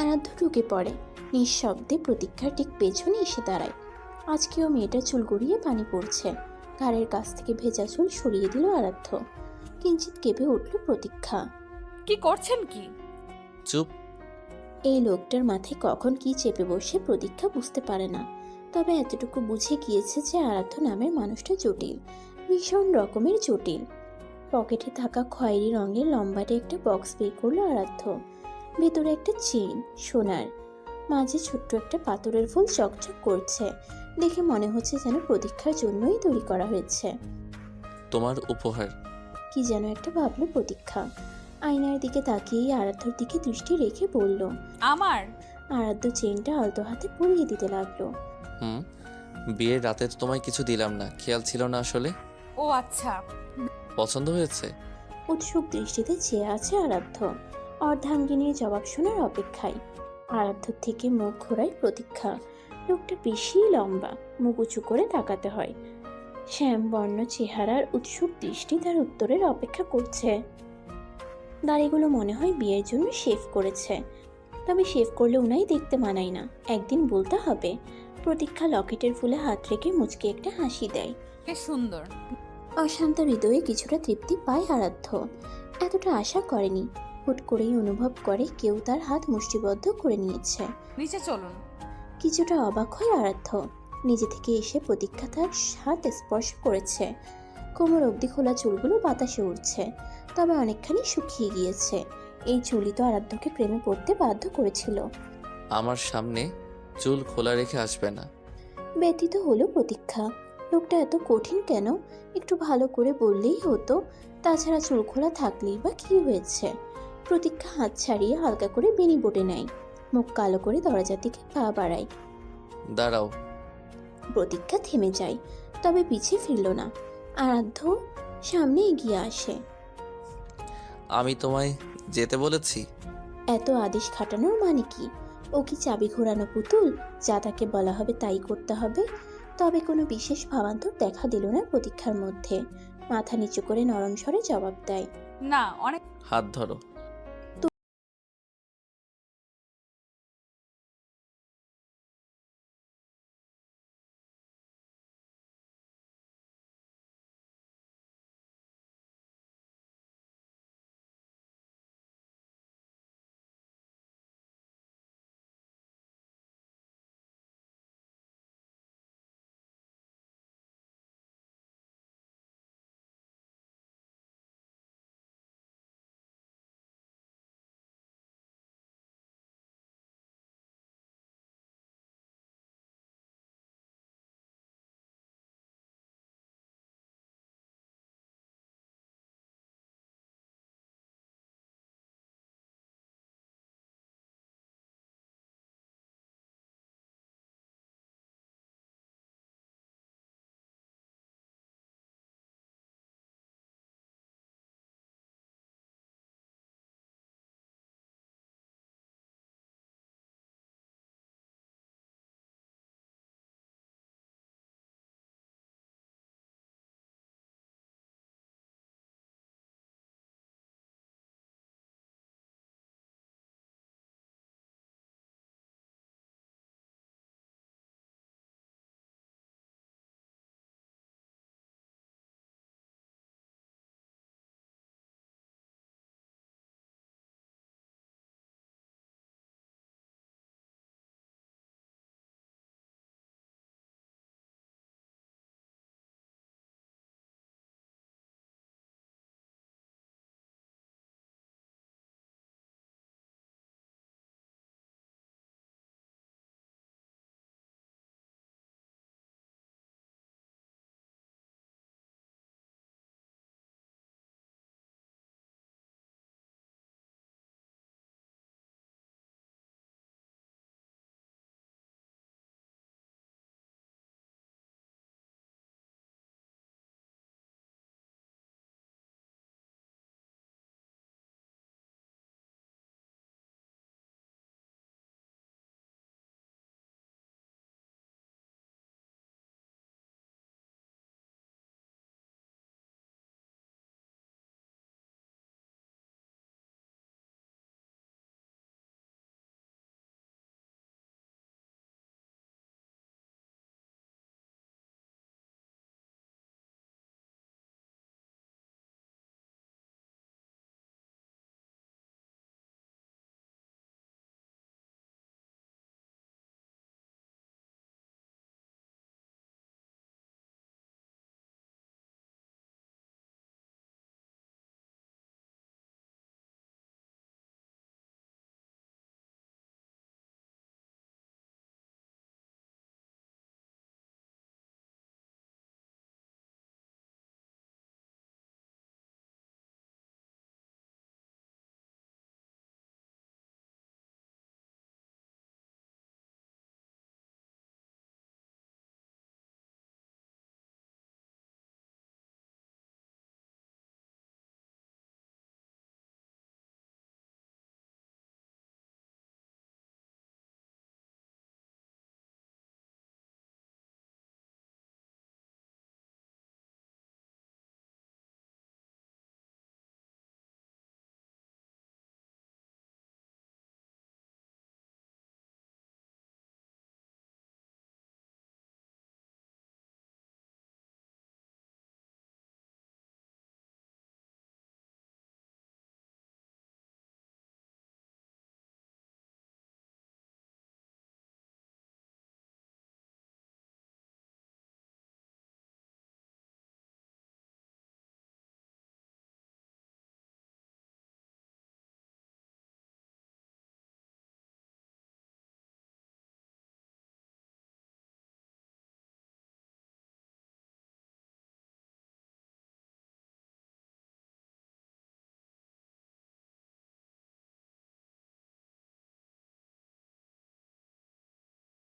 Speaker 3: আরাধ্য ঢুকে পড়ে। নিঃশব্দে প্রতীক্ষার ঠিক পেছনে এসে দাঁড়ায়। আজকেও মেয়েটা চুল গড়িয়ে পানি পড়ছে। ঘাড়ের কাছ থেকে ভেজা চুল সরিয়ে দিল আরাধ্য। কিঞ্চিত কেঁপে উঠল প্রতীক্ষা।
Speaker 2: কি করছেন কি?
Speaker 1: চুপ।
Speaker 3: এই লোকটার মাথায় কখন কি চেপে বসে প্রতীক্ষা বুঝতে পারে না। তবে এতটুকু বুঝে গিয়েছে যে আরাধ্য নামের মানুষটা জটিল, ভীষণ রকমের জটিল। পকেটে থাকা খয়েরি রঙের লম্বাটে একটা বক্স বের করলো আরাধ্য। ভেতরে একটা চেইন, সোনার, মাঝে ছোট্ট একটা পাথরের ফুল চকচক করছে। দেখে মনে হচ্ছে যেন প্রতীক্ষার জন্যই তৈরি করা হয়েছে।
Speaker 1: তোমার উপহার।
Speaker 3: কি যেন একটা ভাবলো প্রতীক্ষা। আয়নার দিকে তাকিয়েই আরাধ্যর দিকে দৃষ্টি রেখে বলল,
Speaker 2: আমার।
Speaker 3: আরাধ্য চেইনটা আলতো হাতে পরিয়ে দিতে লাগলো।
Speaker 1: বিয়ের রাতে তো তোমায় কিছু দিলাম না, খেয়াল ছিল না আসলে।
Speaker 2: ও আচ্ছা।
Speaker 1: পছন্দ হয়েছে?
Speaker 3: উৎসুক দৃষ্টিতে চেয়ে আছে আরাধ্য, অর্ধাঙ্গিনীর জবাব শোনার অপেক্ষায়। আরাধ্যর থেকে মুখ ঘোরায় প্রতীক্ষা। লোকটা বেশি লম্বা, মুখ উঁচু করে তাকাতে হয়। শ্যামবর্ণ চেহারার উৎসুক দৃষ্টি তার উত্তরের অপেক্ষা করছে। দাড়িগুলো মনে হয় বিয়ের জন্য শেভ করেছে। তবে শেভ করলে উনাই দেখতে মানায় না, একদিন বলতে হবে। প্রতীক্ষা লকেটের ফুলে হাত রেখে মুচকে একটা হাসি দেয়।
Speaker 2: বেশ সুন্দর।
Speaker 3: অশান্ত হৃদয়ে কিছুটা তৃপ্তি পায় আরাধ্য। এতটা আশা করেনি। হুট করেই অনুভব করে কেউ তার হাত মুষ্টিবদ্ধ করে নিয়েছে।
Speaker 2: নিচে চলুন।
Speaker 3: কিছুটা অবাক হয় আরাধ্য। নিজে থেকে এসে প্রতীক্ষা তার হাত স্পর্শ করেছে। কোমর অবধি খোলা চুলগুলো বাতাসে উঠছে, তবে অনেকখানি শুকিয়ে গিয়েছে। এই চুলই তো আরাধ্যকে প্রেমে পড়তে বাধ্য করেছিল।
Speaker 1: আমার সামনে চুল খোলা রেখে আসবে না।
Speaker 3: ব্যতীত হলো প্রতীক্ষা। লোকটা এত কঠিন কেন? একটু ভালো করে বললেই হতো। তাছাড়া চুল খোলা থাকলেই বা কি হয়েছে? প্রতীক্ষা হাত ছাড়িয়ে হালকা করে বেনি বটে নেয়। মুখ কালো করে দরজার দিকে পা বাড়ায়।
Speaker 1: দাঁড়াও।
Speaker 3: প্রতীক্ষা থেমে যায়, তবে পিছে ফিরল না। আরাধ্য সামনে এগিয়ে আসে।
Speaker 1: আমি তোমায় যেতে বলেছি।
Speaker 3: এত আদেশ খাটানোর মানে কি? ও কি চাবি ঘোরানো পুতুল, যা তাকে বলা হবে তাই করতে হবে? তবে কোনো বিশেষ ভাবান্তর দেখা দিল না প্রতীক্ষার মধ্যে। মাথা নিচু করে নরম স্বরে জবাব দেয়,
Speaker 2: না, অনেক।
Speaker 1: হাত ধরো।